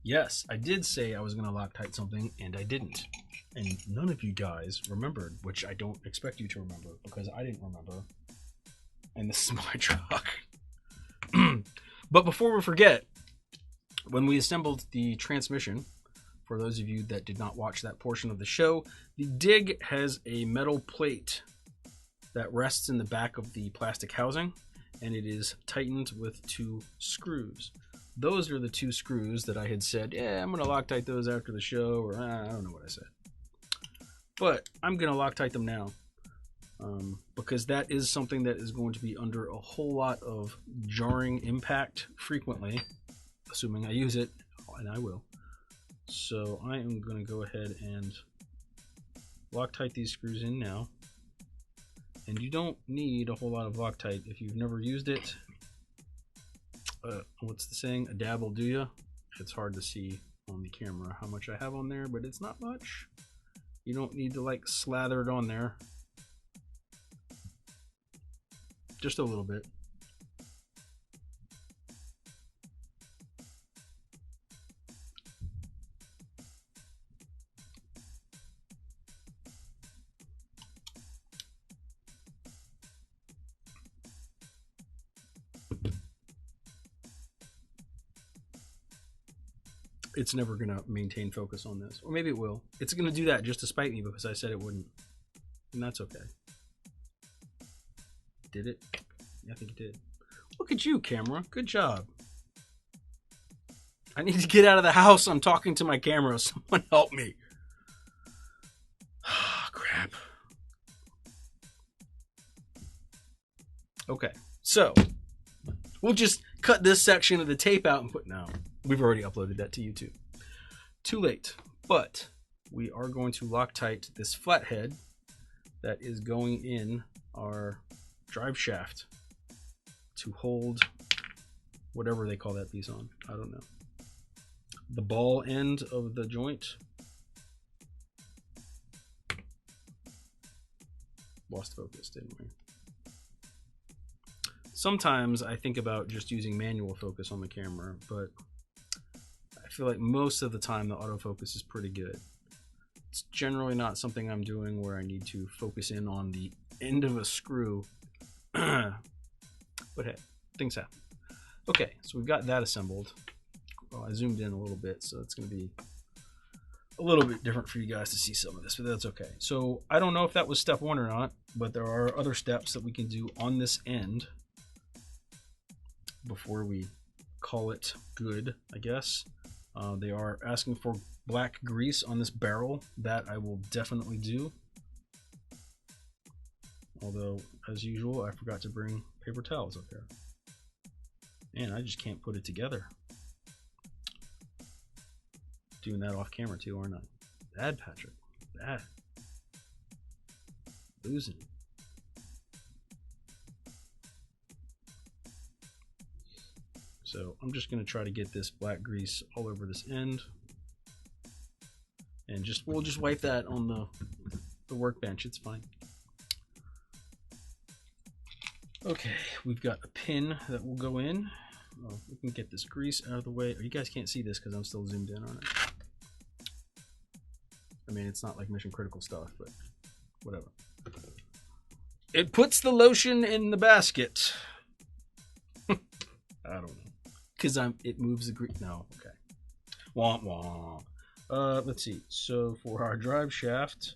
Yes, I did say I was going to Loctite something and I didn't. And none of you guys remembered, which I don't expect you to remember because I didn't remember. And this is my truck. But before we forget, when we assembled the transmission, for those of you that did not watch that portion of the show, the dig has a metal plate that rests in the back of the plastic housing, and it is tightened with 2 screws. Those are the 2 screws that I had said, yeah, I'm going to Loctite those after the show, or I don't know what I said. But I'm going to Loctite them now, because that is something that is going to be under a whole lot of jarring impact frequently, assuming I use it, and I will. So I am going to go ahead and Loctite these screws in now. And you don't need a whole lot of Loctite if you've never used it. What's the saying? A dab will do ya. It's hard to see on the camera how much I have on there, but it's not much. You don't need to like slather it on there. Just a little bit. It's never going to maintain focus on this. Or maybe it will. It's going to do that just to spite me because I said it wouldn't. And that's okay. Did it? Yeah, I think it did. Look at you, camera. Good job. I need to get out of the house. I'm talking to my camera. Someone help me. Ah, crap. Okay, so we'll just cut this section of the tape out and put now. We've already uploaded that to YouTube. Too late, but we are going to Loctite this flathead that is going in our drive shaft to hold whatever they call that piece on. I don't know. The ball end of the joint. Lost focus, didn't we? Sometimes I think about just using manual focus on the camera, but I feel like most of the time the autofocus is pretty good. It's generally not something I'm doing where I need to focus in on the end of a screw. But hey, things happen. Okay, so we've got that assembled. Well, I zoomed in a little bit, so it's going to be a little bit different for you guys to see some of this, but that's okay. So I don't know if that was step 1 or not, but there are other steps that we can do on this end before we call it good, I guess. They are asking for black grease on this barrel. That I will definitely do. Although, as usual, I forgot to bring paper towels up here. Man, I just can't put it together. Doing that off camera too, aren't I? Bad, Patrick. Bad. Losing. So I'm just going to try to get this black grease all over this end. And we'll just wipe that on the workbench. It's fine. Okay, we've got a pin that will go in. Oh, we can get this grease out of the way. Oh, you guys can't see this because I'm still zoomed in on it. mean, it's not like mission critical stuff, but whatever. It puts the lotion in the basket. I don't know. Because it moves the green. No, okay. Wah, wah. Let's see. So for our drive shaft,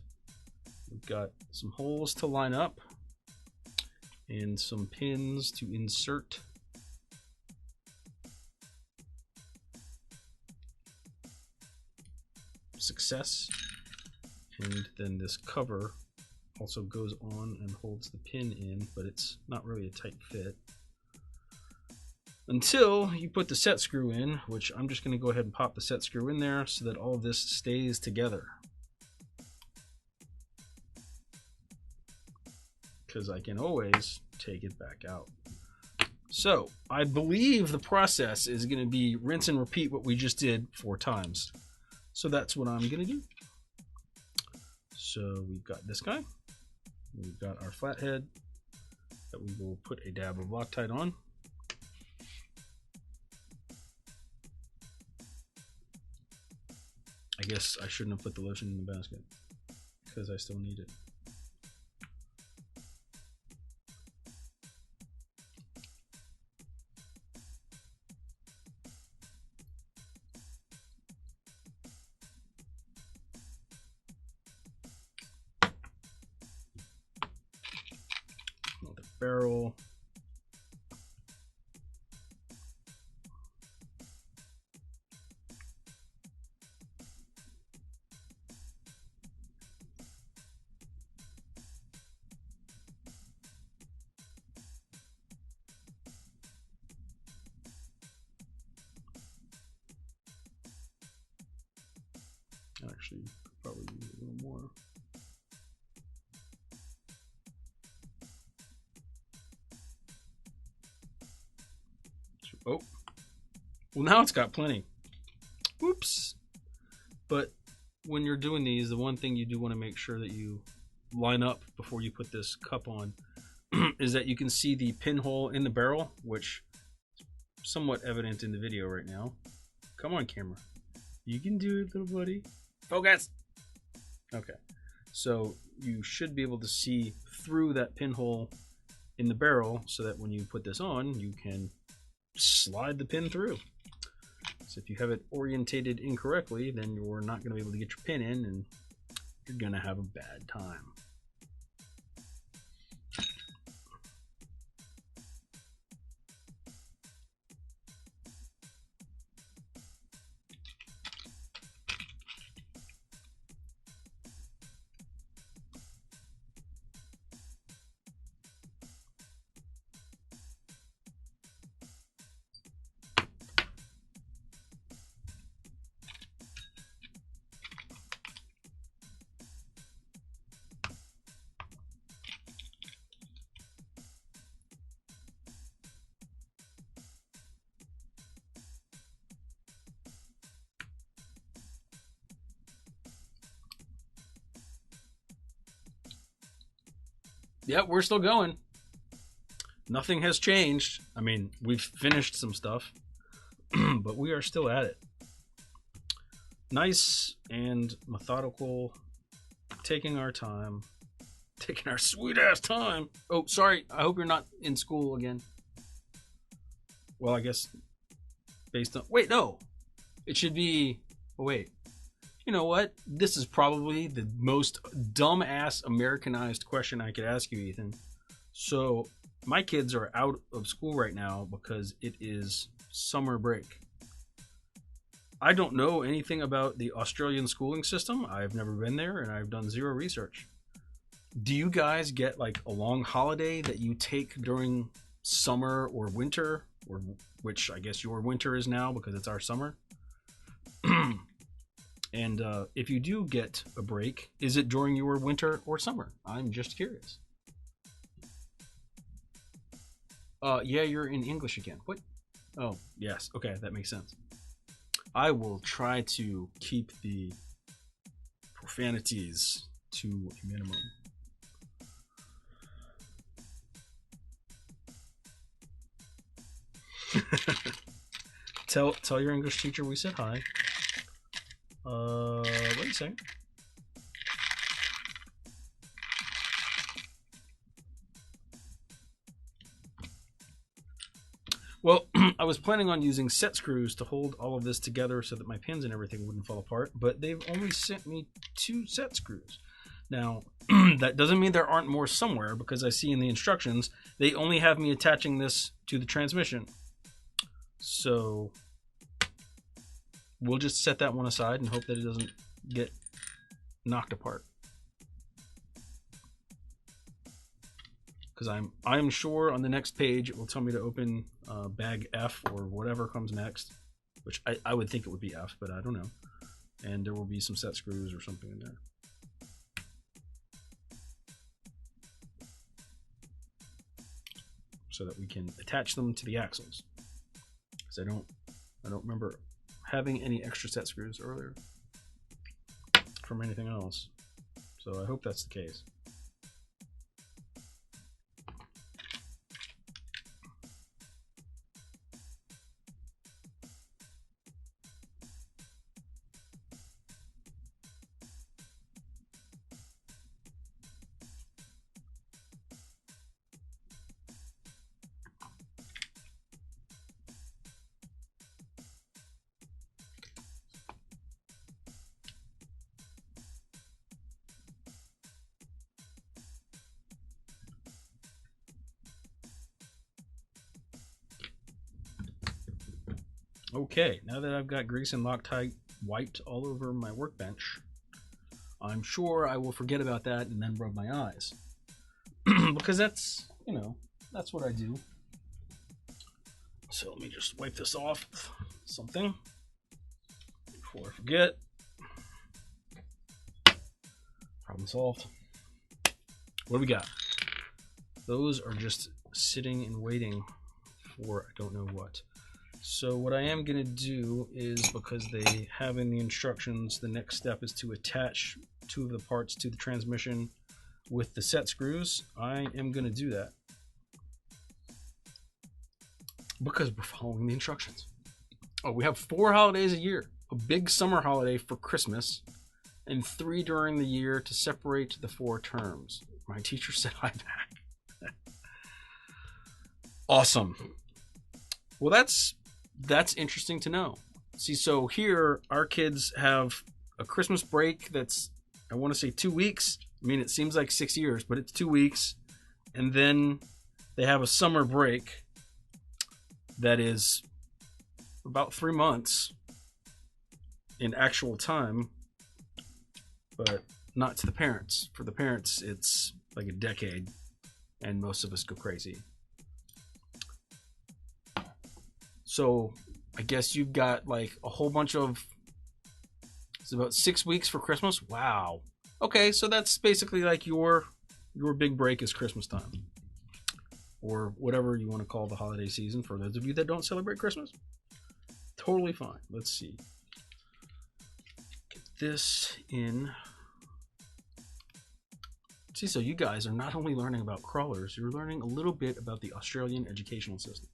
we've got some holes to line up and some pins to insert. Success. And then this cover also goes on and holds the pin in, but it's not really a tight fit. Until you put the set screw in, which I'm just going to go ahead and pop the set screw in there so that all of this stays together. Because I can always take it back out. So I believe the process is going to be rinse and repeat what we just did 4 times. So that's what I'm going to do. So we've got this guy. We've got our flathead that we will put a dab of Loctite on. I guess I shouldn't have put the lotion in the basket because I still need it. The barrel. Actually, probably use a little more. Oh, well now it's got plenty. Oops. But when you're doing these, the one thing you do want to make sure that you line up before you put this cup on is that you can see the pinhole in the barrel, which is somewhat evident in the video right now. Come on, camera. You can do it, little buddy. Focus. Okay. So you should be able to see through that pinhole in the barrel so that when you put this on, you can slide the pin through. So if you have it orientated incorrectly, then you're not going to be able to get your pin in and you're going to have a bad time. Yep, we're still going. Nothing has changed. I mean, we've finished some stuff, but we are still at it. Nice and methodical, taking our time, taking our sweet ass time. Oh, sorry. I hope you're not in school again. Well, I guess based on... Wait, no. It should be... Oh, wait. You know what? This is probably the most dumb-ass Americanized question I could ask you, Ethan. So, my kids are out of school right now because it is summer break. I don't know anything about the Australian schooling system. I've never been there, and I've done zero research. Do you guys get, like, a long holiday that you take during summer or winter? Or which I guess your winter is now because it's our summer? And if you do get a break, is it during your winter or summer? I'm just curious. Yeah, you're in English again. What? Oh, yes. Okay, that makes sense. I will try to keep the profanities to a minimum. Tell your English teacher we said hi. Wait a second. Well, I was planning on using set screws to hold all of this together so that my pins and everything wouldn't fall apart, but they've only sent me 2 set screws. Now, that doesn't mean there aren't more somewhere, because I see in the instructions they only have me attaching this to the transmission. So we'll just set that one aside and hope that it doesn't get knocked apart. Because I'm sure on the next page it will tell me to open bag F or whatever comes next, which I would think it would be F, but I don't know. And there will be some set screws or something in there. So that we can attach them to the axles. Because I don't remember having any extra set screws earlier from anything else. So I hope that's the case. Okay, now that I've got grease and Loctite wiped all over my workbench, I'm sure I will forget about that and then rub my eyes. Because that's, you know, that's what I do. So let me just wipe this off with something before I forget. Problem solved. What do we got? Those are just sitting and waiting for I don't know what. So what I am going to do is, because they have in the instructions, the next step is to attach 2 of the parts to the transmission with the set screws. I am going to do that because we're following the instructions. Oh, we have 4 holidays a year. A big summer holiday for Christmas and 3 during the year to separate the 4 terms. My teacher said hi back. Awesome. Well, that's interesting to know. See, so here our kids have a Christmas break that's, I want to say 2 weeks. I mean, it seems like 6 years, but it's 2 weeks. And then they have a summer break that is about 3 months in actual time, but not to the parents. For the parents, it's like a decade, and most of us go crazy. So I guess you've got like a whole bunch of, it's about 6 weeks for Christmas. Wow. Okay, so that's basically like your big break is Christmas time, or whatever you want to call the holiday season for those of you that don't celebrate Christmas. Totally fine. Let's see. Get this in. See, so you guys are not only learning about crawlers, you're learning a little bit about the Australian educational system.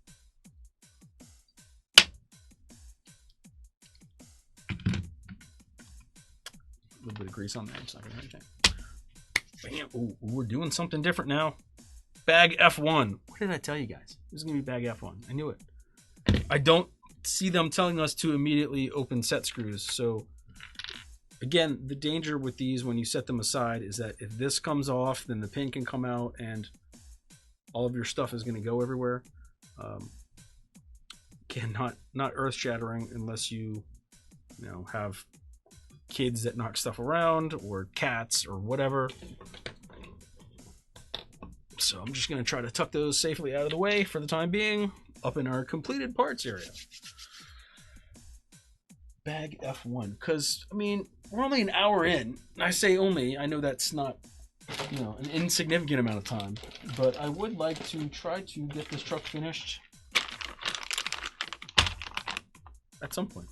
A little bit of grease on there. It's not going to hurt anything. Bam. Ooh, we're doing something different now. Bag F1. What did I tell you guys? This is going to be bag F1. I knew it. I don't see them telling us to immediately open set screws. So, again, the danger with these when you set them aside is that if this comes off, then the pin can come out and all of your stuff is going to go everywhere. Again, not earth-shattering unless you know, have kids that knock stuff around or cats or whatever. So I'm just going to try to tuck those safely out of the way for the time being, up in our completed parts area. Bag F1, because I mean, we're only an hour in. I say only, I know that's not, you know, an insignificant amount of time, but I would like to try to get this truck finished at some point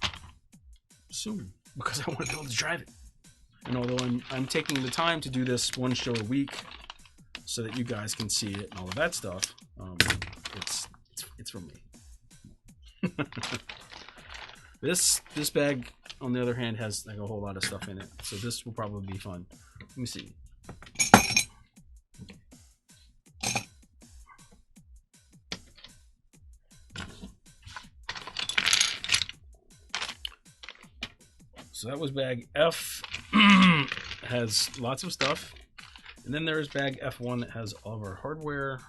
soon, because I want to be able to drive it. And although I'm taking the time to do this one show a week so that you guys can see it and all of that stuff, it's for me. This bag, on the other hand, has like a whole lot of stuff in it, so this will probably be fun. Let me see. So that was bag F. Has lots of stuff. And then there's bag F1 that has all of our hardware.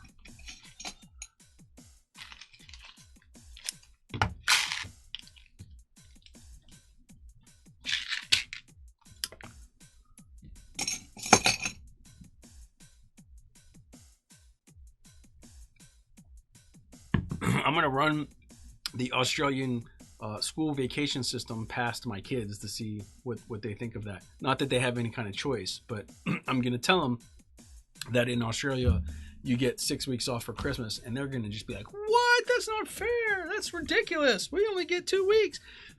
I'm going to run the Australian school vacation system past my kids to see what they think of that. Not that they have any kind of choice, but I'm going to tell them that in Australia you get 6 weeks off for Christmas, and they're going to just be like, what? That's not fair. That's ridiculous. We only get 2 weeks.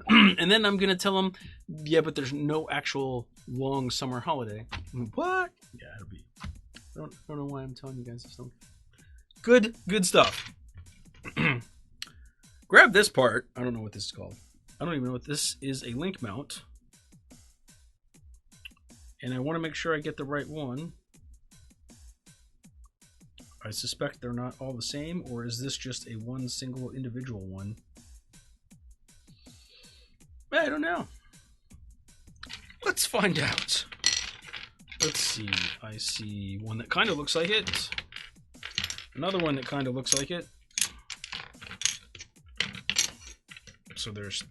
And then I'm going to tell them, yeah, but there's no actual long summer holiday. What? Yeah, it'll be. I don't know why I'm telling you guys this. Good stuff. Grab this part. I don't know what this is called. I don't even know what this is. A link mount. And I want to make sure I get the right one. I suspect they're not all the same, or is this just a one single individual one? I don't know. Let's find out. Let's see. I see one that kind of looks like it. Another one that kind of looks like it. So there's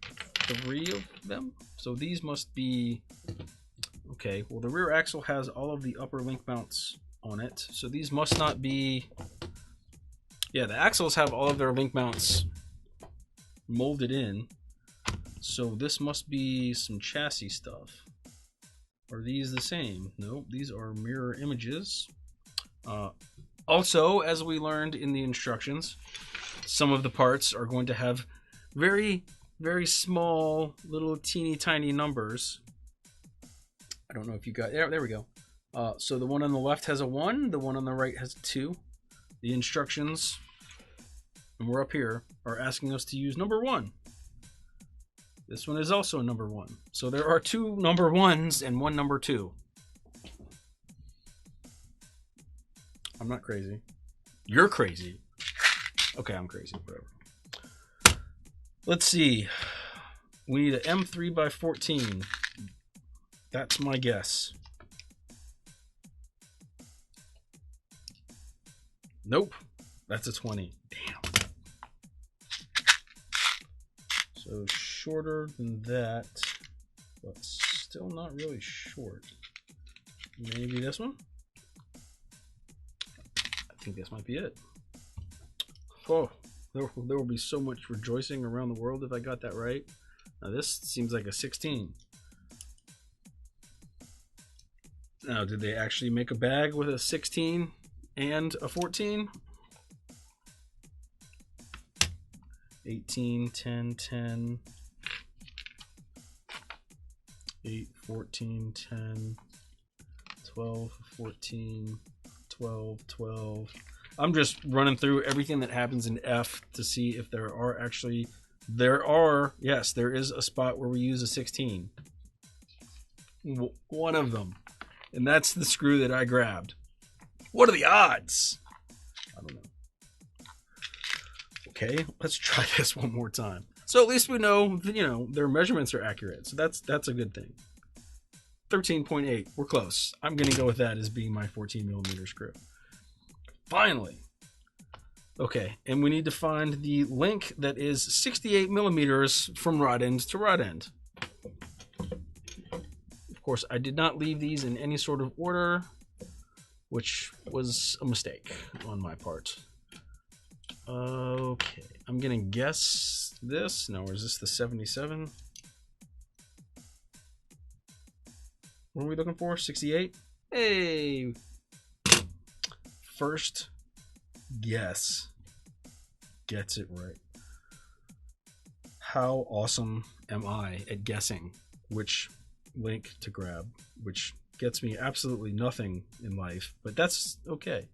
3 of them. So these must be... Okay, well the rear axle has all of the upper link mounts on it. So these must not be... Yeah, the axles have all of their link mounts molded in. So this must be some chassis stuff. Are these the same? Nope, these are mirror images. Also, as we learned in the instructions, some of the parts are going to have very, very small, little teeny tiny numbers. I don't know if you got... There we go. So the one on the left has a 1, the one on the right has a 2. The instructions, and we're up here, are asking us to use number 1. This one is also number 1. So there are 2 number 1s and 1 number 2. I'm not crazy. You're crazy. Okay, I'm crazy. Whatever. Let's see. We need an M3 by 14. That's my guess. Nope. That's a 20. Damn. So shorter than that, but still not really short. Maybe this one? I think this might be it. Oh, there will be so much rejoicing around the world if I got that right. Now this seems like a 16. Now, did they actually make a bag with a 16 and a 14? 18, 10, 10, 8, 14, 10, 12, 14, 12, 12. I'm just running through everything that happens in F to see if there are actually... Yes, there is a spot where we use a 16. One of them. And that's the screw that I grabbed. What are the odds? I don't know. Okay, let's try this one more time. So at least we know, their measurements are accurate. So that's a good thing. 13.8, we're close. I'm going to go with that as being my 14mm screw. Finally. Okay, and we need to find the link that is 68mm from rod end to rod end. Of course, I did not leave these in any sort of order, which was a mistake on my part. Okay, I'm gonna guess this. No, is this the 77? What are we looking for? 68? Hey! First guess gets it right. How awesome am I at guessing which link to grab, which gets me absolutely nothing in life, but that's okay.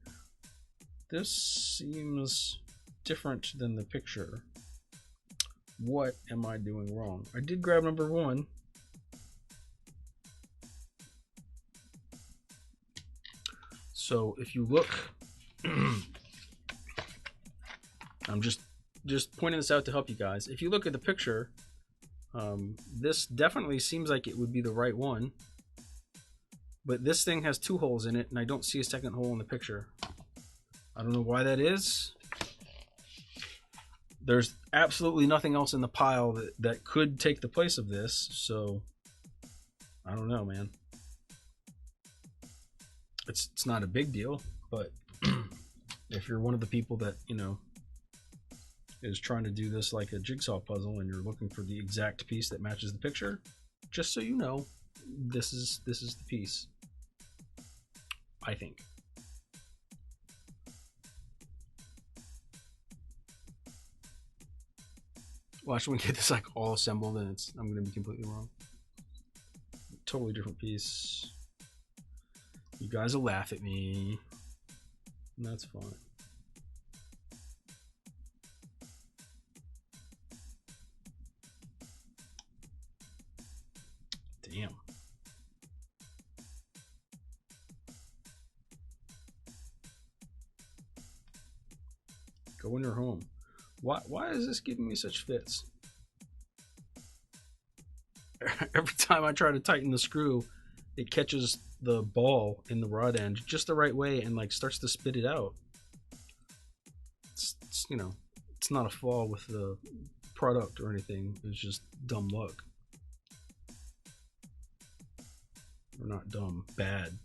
This seems different than the picture. What am I doing wrong? I did grab number 1. So if you look, I'm just pointing this out to help you guys. If you look at the picture, This definitely seems like it would be the right one, but this thing has 2 holes in it, and I don't see a second hole in the picture. I don't know why that is. There's absolutely nothing else in the pile that could take the place of this, so I don't know, man. It's not a big deal, but if you're one of the people that, you know, is trying to do this like a jigsaw puzzle and you're looking for the exact piece that matches the picture, just so you know, this is the piece, I think. Watch when we get this like all assembled and I'm gonna be completely wrong. Totally different piece. You guys will laugh at me. And that's fine. Damn. Go in your home. Why is this giving me such fits? Every time I try to tighten the screw, it catches the ball in the rod end just the right way and like starts to spit it out. It's you know, it's not a flaw with the product or anything. It's just dumb luck. Or not dumb, bad.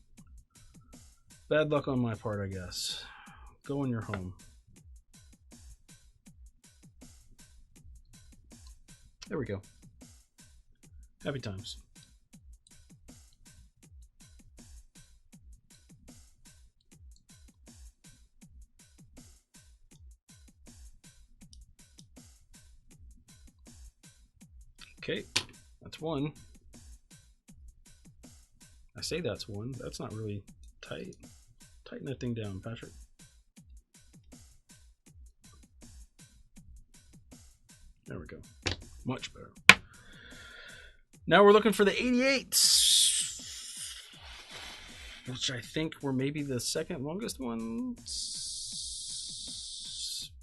Bad luck on my part, I guess. Go in your home. There we go. Happy times. Okay, that's one. I say that's one. That's not really tight. Tighten that thing down, Patrick. There we go. Much better. Now we're looking for the 88s, which I think were maybe the second longest ones,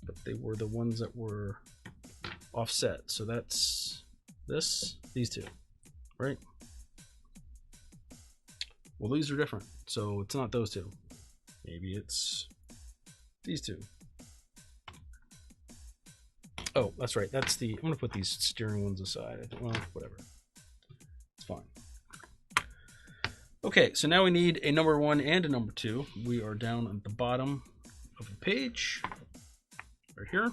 but they were the ones that were offset. So that's these two, right? Well, these are different, so it's not those two. Maybe it's these two. Oh, that's right. That's the. I'm gonna put these steering ones aside. Well, whatever. It's fine. Okay, so now we need a number 1 and a number 2. We are down at the bottom of the page, right here.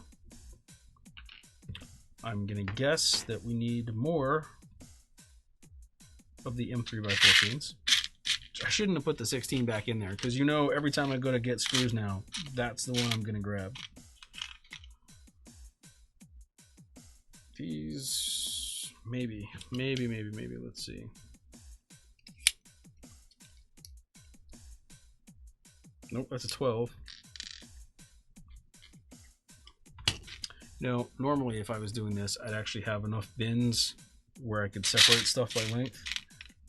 I'm gonna guess that we need more of the M3x14s. I shouldn't have put the 16 back in there because, you know, every time I go to get screws now, that's the one I'm gonna grab. These, maybe, let's see. Nope, that's a 12. You know, normally if I was doing this, I'd actually have enough bins where I could separate stuff by length.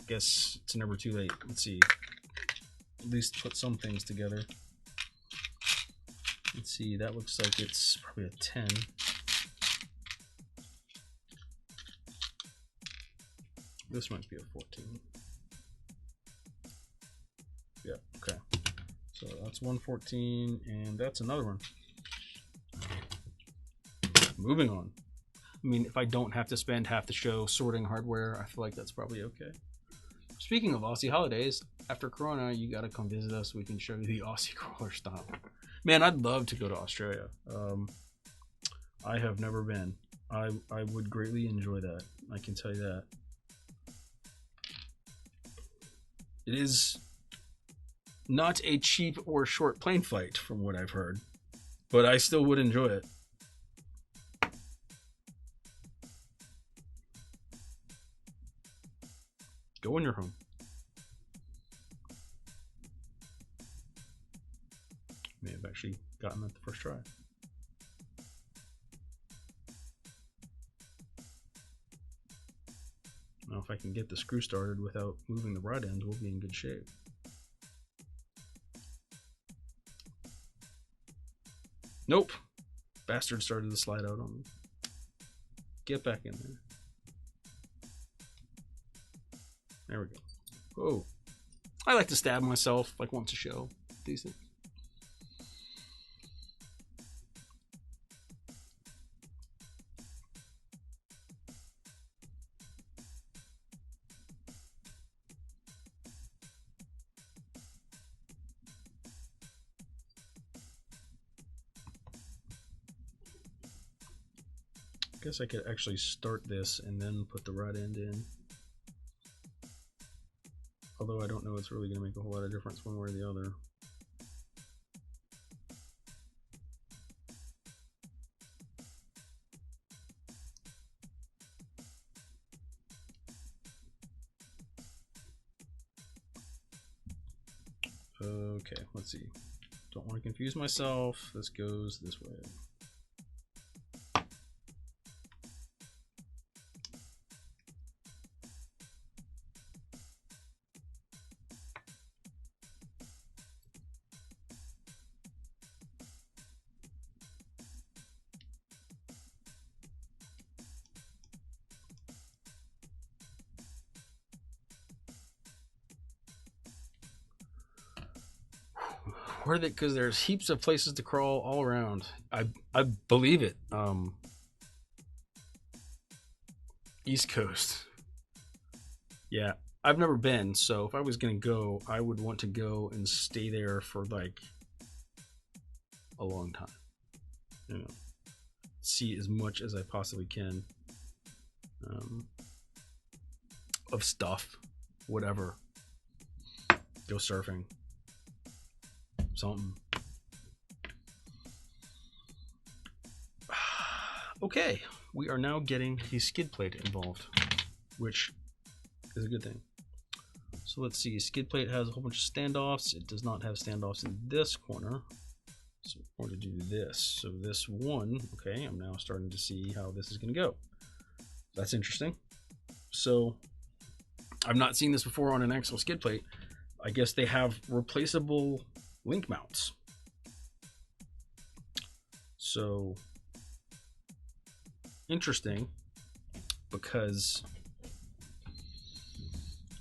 Guess it's never too late. Let's see. At least put some things together. Let's see, that looks like it's probably a 10. This might be a 14. Yeah, okay. So that's 114, and that's another one. Moving on. I mean, if I don't have to spend half the show sorting hardware, I feel like that's probably okay. Speaking of Aussie holidays, after Corona, you gotta come visit us. We can show you the Aussie crawler style. Man, I'd love to go to Australia. I have never been. I would greatly enjoy that. I can tell you that. It is not a cheap or short plane flight, from what I've heard, but I still would enjoy it. Go in your home. May have actually gotten that the first try. Now, if I can get the screw started without moving the rod ends, we'll be in good shape. Nope. Bastard started to slide out on me. Get back in there. There we go. Oh, I like to stab myself like once a show. These things. I guess I could actually start this and then put the rod end in. Although I don't know it's really going to make a whole lot of difference one way or the other. Okay, let's see. Don't want to confuse myself. This goes this way. Where they? Because there's heaps of places to crawl all around. I believe it. East Coast. Yeah, I've never been, so if I was gonna go, I would want to go and stay there for like a long time. You know, see as much as I possibly can of stuff, whatever. Go surfing. Something. Okay, we are now getting the skid plate involved, which is a good thing. So let's see, skid plate has a whole bunch of standoffs. It does not have standoffs in this corner. So we're going to do this. So this one, okay, I'm now starting to see how this is going to go. That's interesting. So I've not seen this before on an Axial skid plate. I guess they have replaceable link mounts. So interesting, because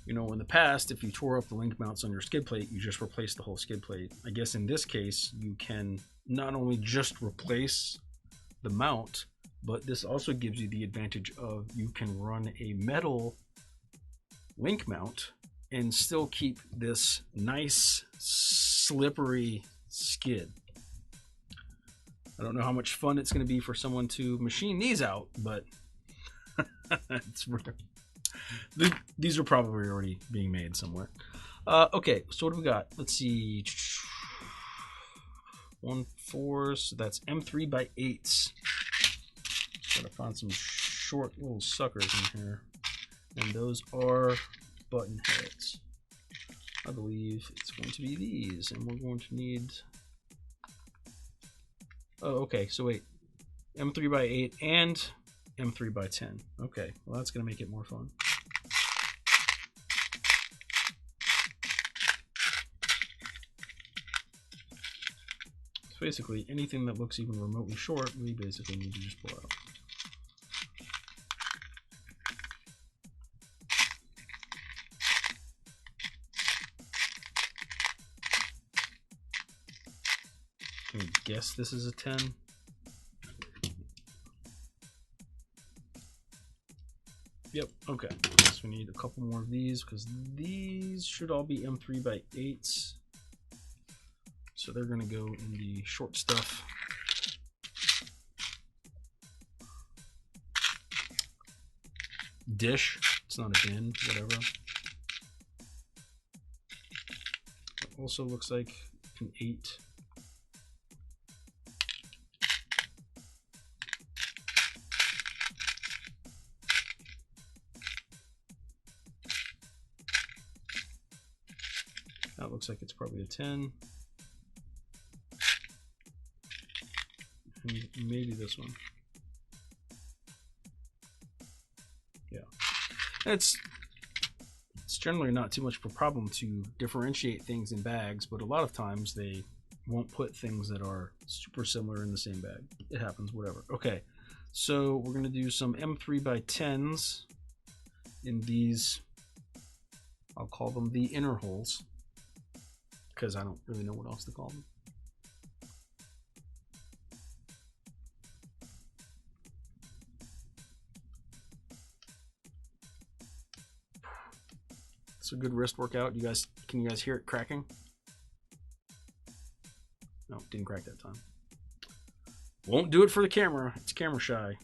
you know, in the past, if you tore up the link mounts on your skid plate, you just replace the whole skid plate. I guess in this case, you can not only just replace the mount, but this also gives you the advantage of you can run a metal link mount and still keep this nice slippery skid. I don't know how much fun it's going to be for someone to machine these out, but these are probably already being made somewhere. Okay, so what do we got? Let's see. 1/4, so that's M3 by 8s. Gotta find some short little suckers in here. And those are button heads. I believe it's going to be these, and we're going to need... Oh, okay, so wait. M3 by 8 and M3 by 10. Okay, well that's going to make it more fun. So basically, anything that looks even remotely short, we basically need to just pull out. Can we guess this is a 10? Yep, okay. So we need a couple more of these, because these should all be M3 by 8s. So they're going to go in the short stuff. Dish. It's not a bin, whatever. It also looks like an 8. That looks like it's probably a 10. And maybe this one. Yeah. It's generally not too much of a problem to differentiate things in bags, but a lot of times they won't put things that are super similar in the same bag. It happens, whatever. Okay, so we're going to do some M3 by 10s in these I'll call them the inner holes, because I don't really know what else to call them. It's a good wrist workout. Can you guys hear it cracking? No, didn't crack that time. Won't do it for the camera. It's camera shy.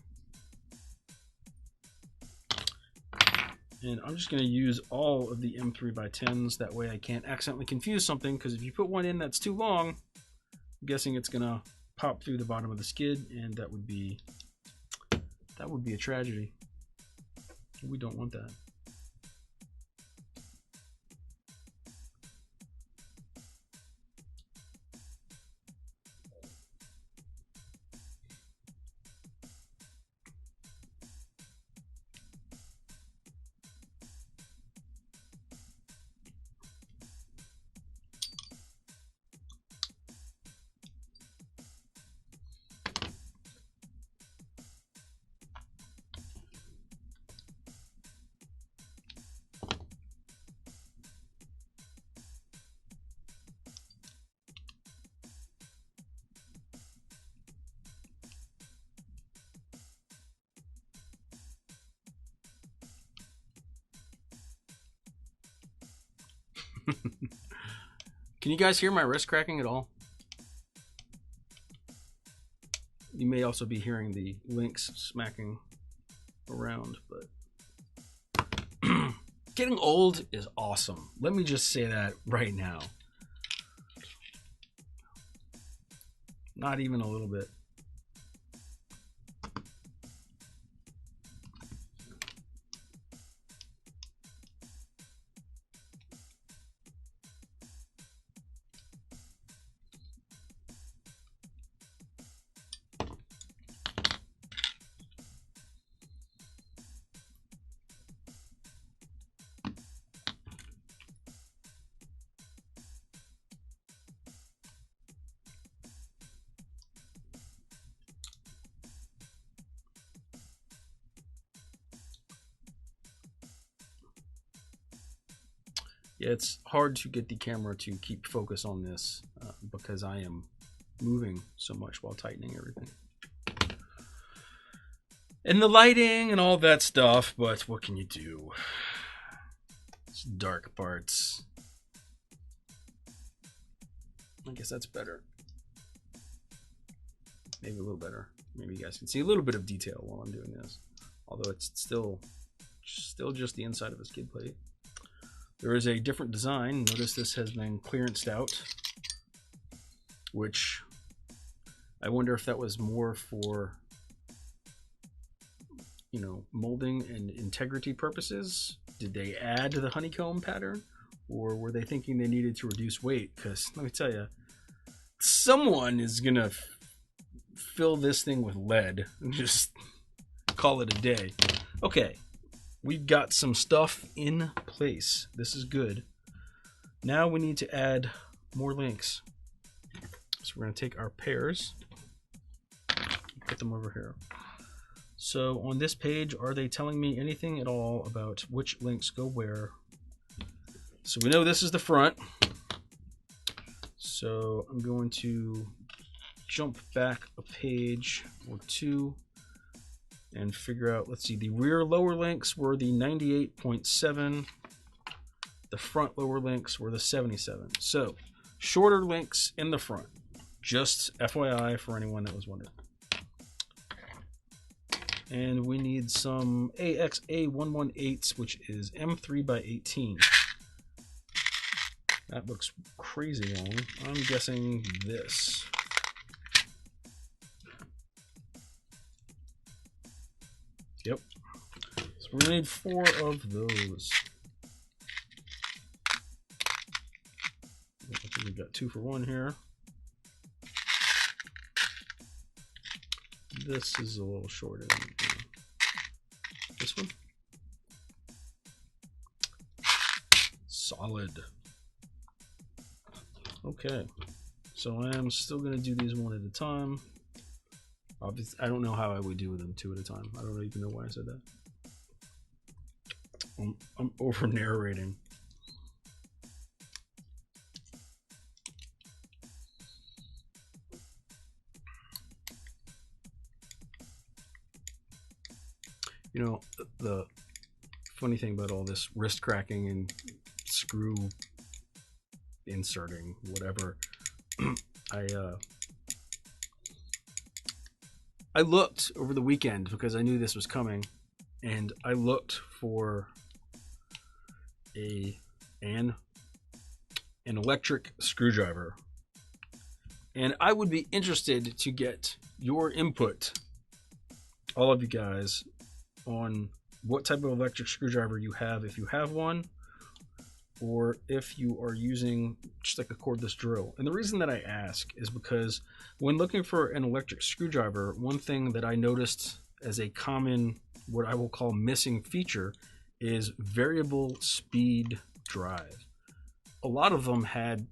And I'm just going to use all of the M3x10s. That way I can't accidentally confuse something, because if you put one in that's too long, I'm guessing it's going to pop through the bottom of the skid, and that would be a tragedy. We don't want that. Can you guys hear my wrist cracking at all? You may also be hearing the links smacking around, but getting old is awesome. Let me just say that right now. Not even a little bit. Yeah, it's hard to get the camera to keep focus on this because I am moving so much while tightening everything. And the lighting and all that stuff, but what can you do? It's dark parts. I guess that's better. Maybe a little better. Maybe you guys can see a little bit of detail while I'm doing this. Although it's still just the inside of a skid plate. There is a different design. Notice this has been clearanced out, which I wonder if that was more for, you know, molding and integrity purposes. Did they add the honeycomb pattern, or were they thinking they needed to reduce weight? Because let me tell you, someone is gonna fill this thing with lead and just call it a day. Okay. We've got some stuff in place. This is good. Now we need to add more links. So we're going to take our pairs, put them over here. So on this page, are they telling me anything at all about which links go where? So we know this is the front. So I'm going to jump back a page or two and figure out, let's see, the rear lower links were the 98.7. The front lower links were the 77. So shorter links in the front. Just FYI for anyone that was wondering. And we need some AXA118s, which is M3x18. That looks crazy long. I'm guessing this. Yep. So we're gonna need 4 of those. I think we've got 2 for 1 here. This is a little shorter than this one. Solid. Okay. So I am still gonna do these one at a time. Obviously, I don't know how I would do them 2 at a time. I don't even know why I said that. I'm over narrating. You know, the funny thing about all this wrist cracking and screw inserting, whatever, I looked over the weekend because I knew this was coming, and I looked for an electric screwdriver, and I would be interested to get your input, all of you guys, on what type of electric screwdriver you have, if you have one, or if you are using just like a cordless drill. And the reason that I ask is because when looking for an electric screwdriver, one thing that I noticed as a common, what I will call missing feature, is variable speed drive. A lot of them had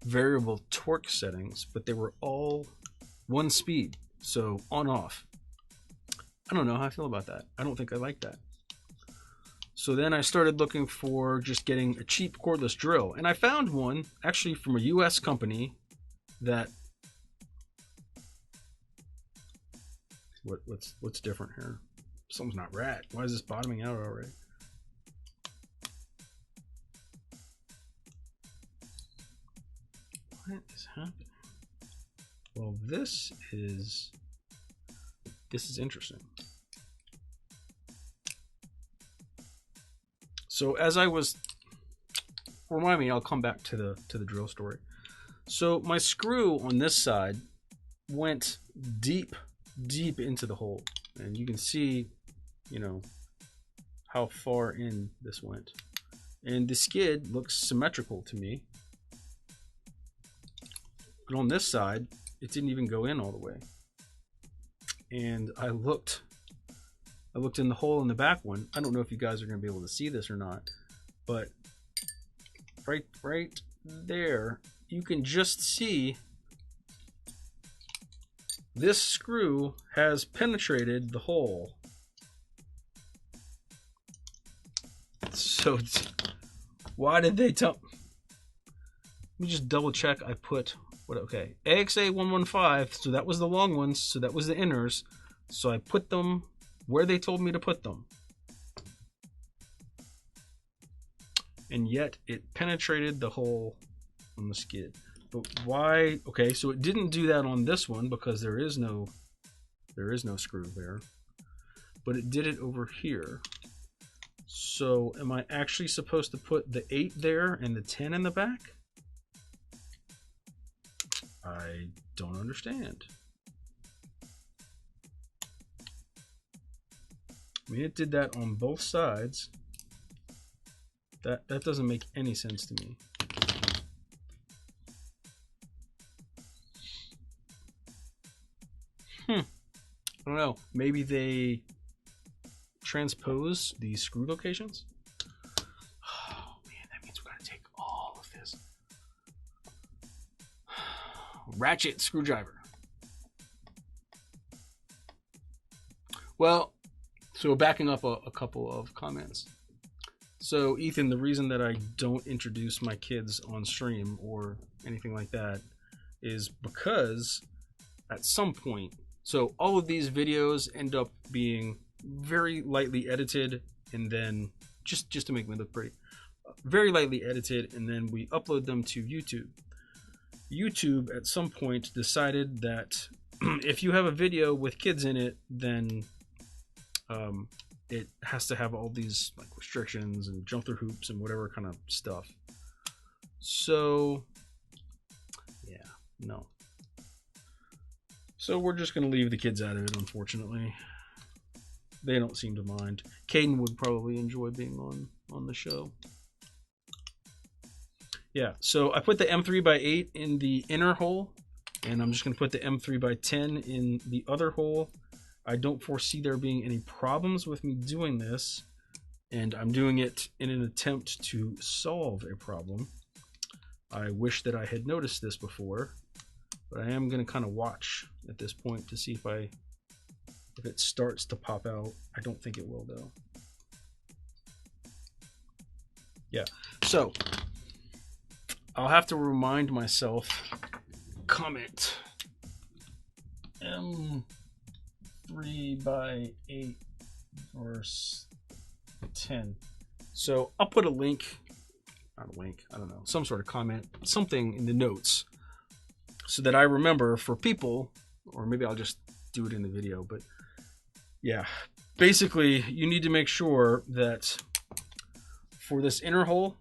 variable torque settings, but they were all one speed, so on off. I don't know how I feel about that. I don't think I like that. So then I started looking for just getting a cheap cordless drill, and I found one actually from a US company that what's different here? Something's not right. Why is this bottoming out already? What is happening? Well, this is interesting. So as I was, remind me, I'll come back to the drill story. So my screw on this side went deep into the hole, and you can see, you know, how far in this went. And the skid looks symmetrical to me. But on this side, it didn't even go in all the way. And I looked in the hole in the back one. I don't know if you guys are going to be able to see this or not, but right there, you can just see this screw has penetrated the hole. So why did they tell? Let me just double check. I put what? Okay, AXA115. So that was the long ones. So that was the inners. So I put them where they told me to put them, and yet it penetrated the hole on the skid. But why? Okay, so it didn't do that on this one because there is no screw there, but it did it over here. So am I actually supposed to put the 8 there and the 10 in the back? I don't understand. I mean, it did that on both sides. That doesn't make any sense to me. I don't know. Maybe they transpose the screw locations? Oh man, that means we're gonna take all of this. Ratchet screwdriver. Well, so backing up a couple of comments. So Ethan, the reason that I don't introduce my kids on stream or anything like that is because at some point, so all of these videos end up being very lightly edited, and then just to make me look pretty, very lightly edited, and then we upload them to YouTube. YouTube at some point decided that if you have a video with kids in it, then it has to have all these like restrictions and jump through hoops and whatever kind of stuff. So yeah, no. So we're just gonna leave the kids out of it, unfortunately. They don't seem to mind. Caden would probably enjoy being on the show. Yeah, so I put the M3x8 in the inner hole, and I'm just going to put the M3x10 in the other hole. I don't foresee there being any problems with me doing this, and I'm doing it in an attempt to solve a problem. I wish that I had noticed this before, but I am going to kind of watch at this point to see if it starts to pop out. I don't think it will, though. Yeah, so I'll have to remind myself, comment M3x8 verse 10. So I'll put a link, not a link, I don't know, some sort of comment, something in the notes so that I remember for people, or maybe I'll just do it in the video, but yeah, basically you need to make sure that for this inner hole,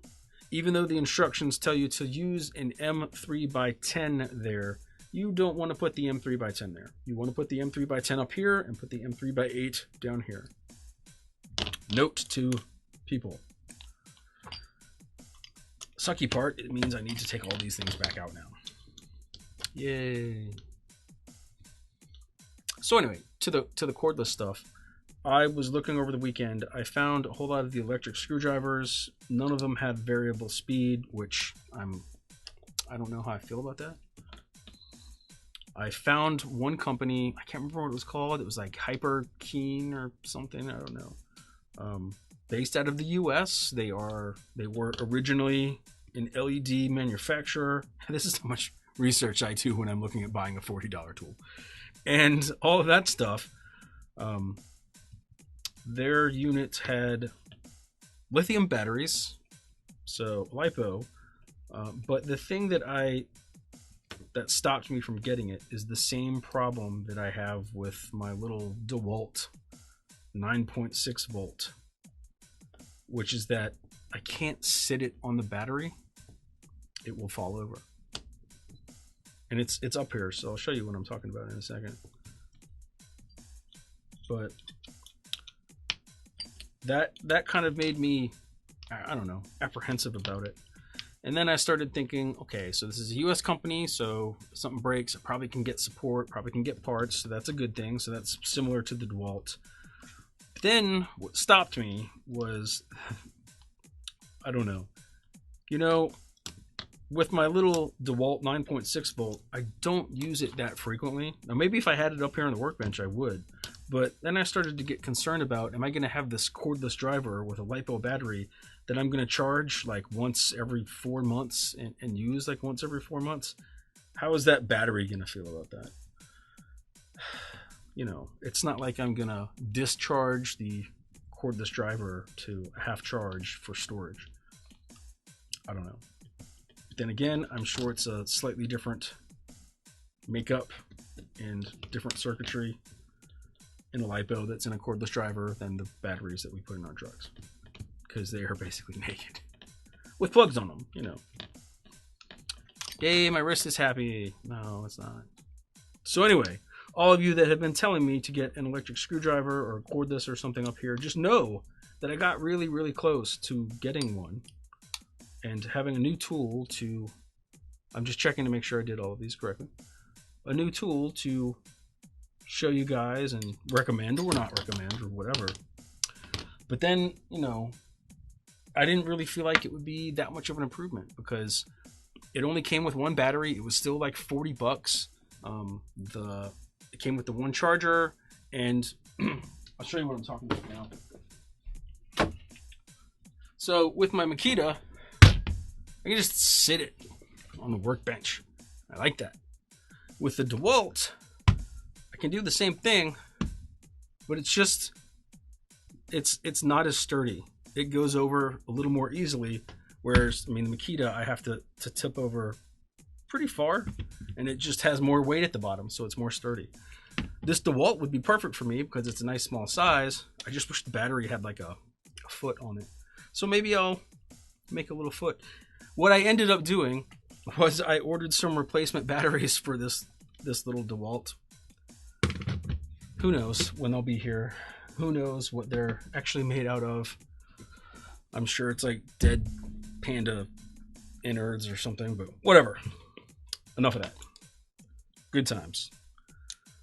even though the instructions tell you to use an M3x10 there, you don't want to put the M3x10 there. You want to put the M3x10 up here and put the M3x8 down here. Note to people. Sucky part, it means I need to take all these things back out now. Yay. So anyway, to the cordless stuff. I was looking over the weekend. I found a whole lot of the electric screwdrivers. None of them had variable speed, which I don't know how I feel about that. I found one company, I can't remember what it was called. It was like Hyper Keen or something, I don't know. Based out of the US. They were originally an LED manufacturer. This is how much research I do when I'm looking at buying a $40 tool. And all of that stuff. Their units had lithium batteries, so LiPo, but the thing that stopped me from getting it is the same problem that I have with my little DeWalt 9.6 volt, which is that I can't sit it on the battery. It will fall over. And it's up here, so I'll show you what I'm talking about in a second. But that kind of made me, I don't know, apprehensive about it. And then I started thinking, okay, so this is a US company, so if something breaks, I probably can get support, probably can get parts, so that's a good thing. So that's similar to the DeWalt. But then what stopped me was, I don't know, you know, with my little DeWalt 9.6 volt, I don't use it that frequently. Now maybe if I had it up here on the workbench, I would. But then I started to get concerned about, am I going to have this cordless driver with a LiPo battery that I'm going to charge like once every 4 months and use like once every 4 months? How is that battery going to feel about that? You know, it's not like I'm going to discharge the cordless driver to half charge for storage. I don't know. But then again, I'm sure it's a slightly different makeup and different circuitry in a LiPo that's in a cordless driver than the batteries that we put in our trucks, because they are basically naked with plugs on them, you know. Yay, my wrist is happy. No, it's not. So anyway, all of you that have been telling me to get an electric screwdriver or a cordless or something up here, just know that I got really, really close to getting one and having a new tool to, I'm just checking to make sure I did all of these correctly, a new tool to show you guys and recommend or not recommend or whatever. But then, you know, I didn't really feel like it would be that much of an improvement because it only came with one battery. It was still like $40. It came with the one charger, and I'll show you what I'm talking about now. So with my Makita, I can just sit it on the workbench. I like that. With the DeWalt, I can do the same thing, but it's just, it's not as sturdy. It goes over a little more easily, whereas, I mean, the Makita, I have to tip over pretty far, and it just has more weight at the bottom, so it's more sturdy. This DeWalt would be perfect for me because it's a nice small size. I just wish the battery had like a foot on it. So maybe I'll make a little foot. What I ended up doing was I ordered some replacement batteries for this little DeWalt. Who knows when they'll be here? Who knows what they're actually made out of? I'm sure it's like dead panda innards or something, but whatever. Enough of that. Good times.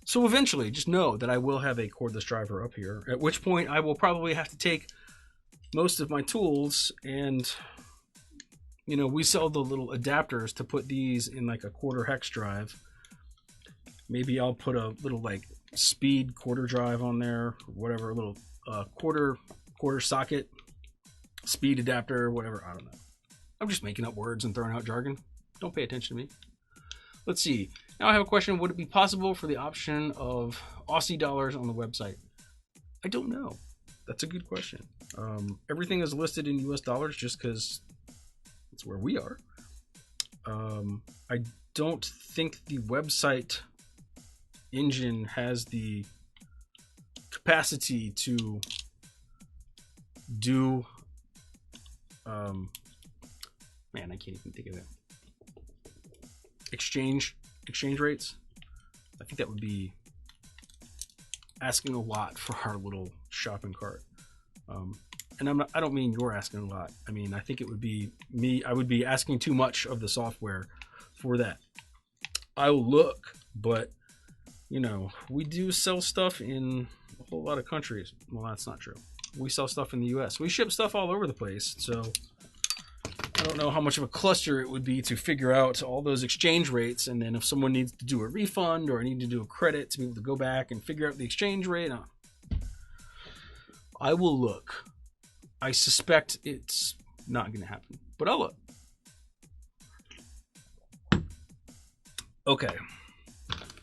So eventually, just know that I will have a cordless driver up here, at which point I will probably have to take most of my tools and, you know, we sell the little adapters to put these in like a quarter hex drive. Maybe I'll put a little like speed quarter drive on there, or whatever, a little quarter socket speed adapter, whatever. I don't know. I'm just making up words and throwing out jargon. Don't pay attention to me. Let's see. Now I have a question. Would it be possible for the option of Aussie dollars on the website? I don't know. That's a good question. Everything is listed in US dollars just because it's where we are. I don't think the website engine has the capacity to do man, I can't even think of it. Exchange rates. I think that would be asking a lot for our little shopping cart. And I don't mean you're asking a lot. I mean, I think it would be me. I would be asking too much of the software for that. I will look, but you know, we do sell stuff in a whole lot of countries. Well, that's not true. We sell stuff in the US. We ship stuff all over the place. So I don't know how much of a cluster it would be to figure out all those exchange rates. And then if someone needs to do a refund or I need to do a credit to be able to go back and figure out the exchange rate, I will look. I suspect it's not going to happen, but I'll look. Okay.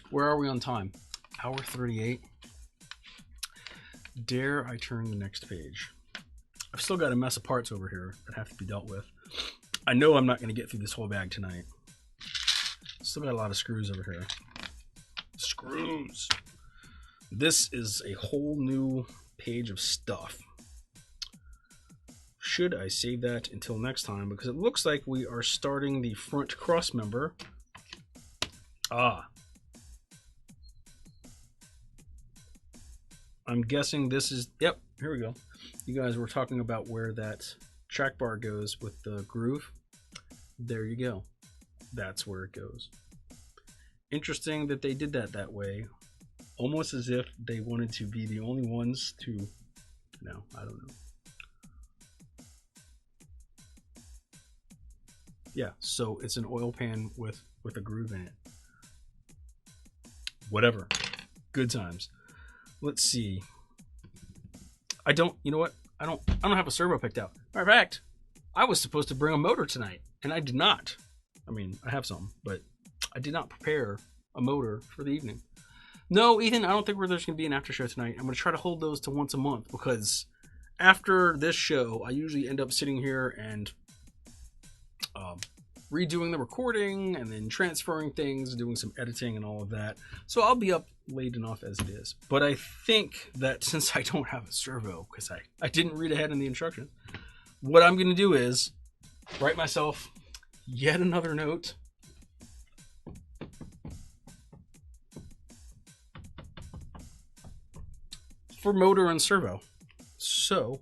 Where are we on time? Hour 38. Dare I turn the next page? I've still got a mess of parts over here that have to be dealt with. I know I'm not going to get through this whole bag tonight. Still got a lot of screws over here. Screws. This is a whole new page of stuff. Should I save that until next time? Because it looks like we are starting the front cross member. I'm guessing this is, yep, here we go. You guys were talking about where that track bar goes with the groove. There you go. That's where it goes. Interesting that they did that way. Almost as if they wanted to be the only ones to, no, I don't know. Yeah, so it's an oil pan with a groove in it. Whatever. Good times. Let's see. You know what? I don't have a servo picked out. Matter of fact, I was supposed to bring a motor tonight, and I did not. I mean, I have some, but I did not prepare a motor for the evening. No, Ethan, I don't think there's going to be an after show tonight. I'm going to try to hold those to once a month because after this show, I usually end up sitting here and redoing the recording and then transferring things, doing some editing and all of that. So I'll be up late enough as it is. But I think that since I don't have a servo, because I didn't read ahead in the instructions, what I'm going to do is write myself yet another note. For motor and servo. So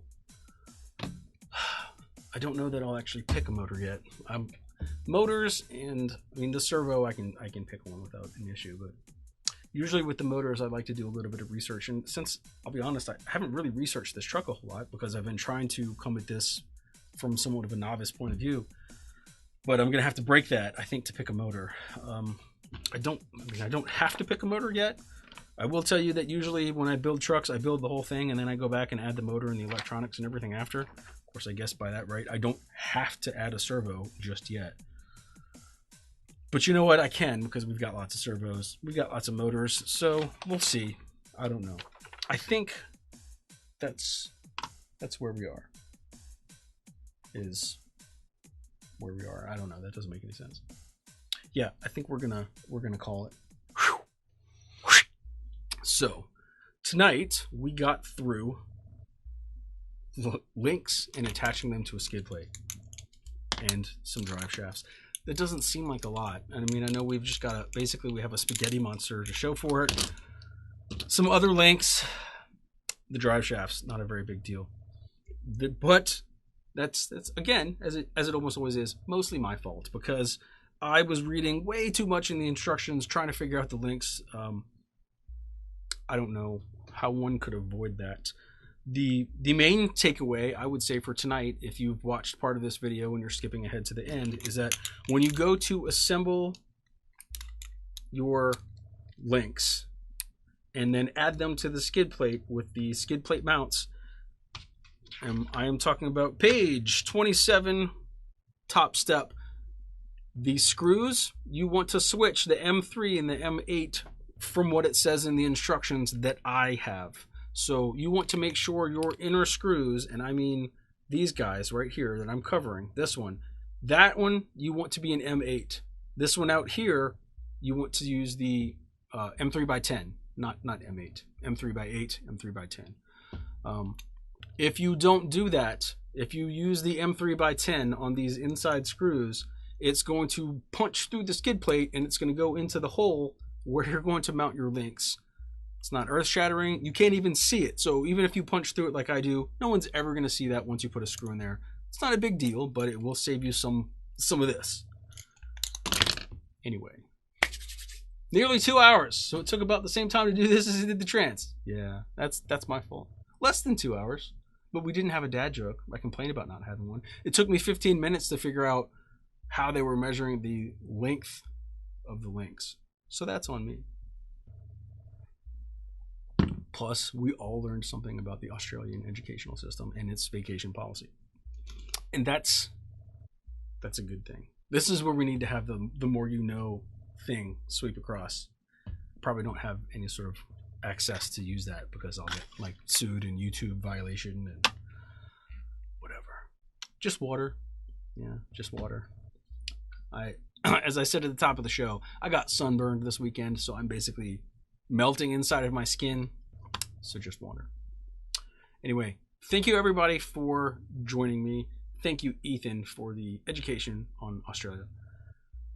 I don't know that I'll actually pick a motor yet. Motors and I mean the servo I can pick one without an issue, but usually with the motors I like to do a little bit of research, and since I'll be honest, I haven't really researched this truck a whole lot because I've been trying to come at this from somewhat of a novice point of view. But I'm gonna have to break that, I think, to pick a motor. I don't have to pick a motor yet. I will tell you that usually when I build trucks, I build the whole thing and then I go back and add the motor and the electronics and everything after. Of course, I guess by that right, I don't have to add a servo just yet. But you know what? I can, because we've got lots of servos. We've got lots of motors, so we'll see. I don't know. I think that's where we are. Is where we are. I don't know. That doesn't make any sense. Yeah, I think we're gonna call it. So tonight we got through the links and attaching them to a skid plate and some drive shafts. That doesn't seem like a lot. And I mean, I know we've just got basically we have a spaghetti monster to show for it. Some other links, the drive shafts, not a very big deal. But that's again, as it almost always is, mostly my fault because I was reading way too much in the instructions, trying to figure out the links. I don't know how one could avoid that. The main takeaway I would say for tonight, if you've watched part of this video and you're skipping ahead to the end, is that when you go to assemble your links and then add them to the skid plate with the skid plate mounts, I am talking about page 27, top step. The screws, you want to switch the M3 and the M8 from what it says in the instructions that I have. So you want to make sure your inner screws, and I mean these guys right here that I'm covering, this one, that one you want to be an M8. This one out here, you want to use the M3 by 10, not M8, M3 by 8, M3 by 10. If you don't do that, if you use the M3 by 10 on these inside screws, it's going to punch through the skid plate and it's going to go into the hole where you're going to mount your links. It's not earth-shattering. You can't even see it. So even if you punch through it like I do, no one's ever going to see that once you put a screw in there. It's not a big deal, but it will save you some of this. Anyway, nearly 2 hours. So it took about the same time to do this as it did the trans. Yeah, that's my fault. Less than 2 hours, but we didn't have a dad joke. I complained about not having one. It took me 15 minutes to figure out how they were measuring the length of the links. So that's on me. Plus, we all learned something about the Australian educational system and its vacation policy. And that's a good thing. This is where we need to have the more you know thing sweep across. Probably don't have any sort of access to use that because I'll get like sued and YouTube violation and whatever. Just water. Yeah, just water. As I said at the top of the show, I got sunburned this weekend, so I'm basically melting inside of my skin. So just water. Anyway, thank you everybody for joining me. Thank you, Ethan, for the education on Australia.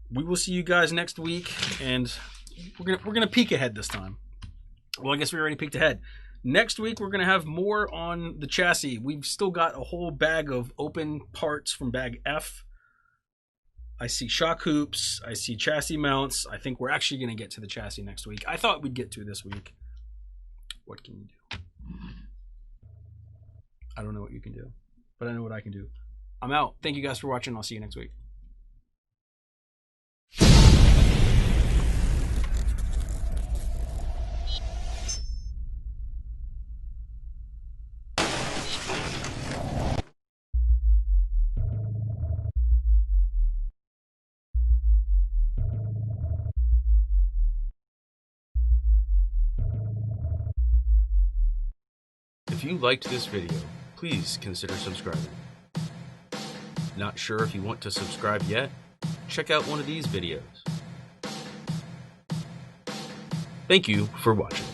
We will see you guys next week, and we're gonna peek ahead this time. Well, I guess we already peeked ahead. Next week we're gonna have more on the chassis. We've still got a whole bag of open parts from bag F. I see shock hoops. I see chassis mounts. I think we're actually gonna get to the chassis next week. I thought we'd get to this week. What can you do? I don't know what you can do, but I know what I can do. I'm out. Thank you guys for watching. I'll see you next week. If you liked this video, please consider subscribing. Not sure if you want to subscribe yet? Check out one of these videos. Thank you for watching.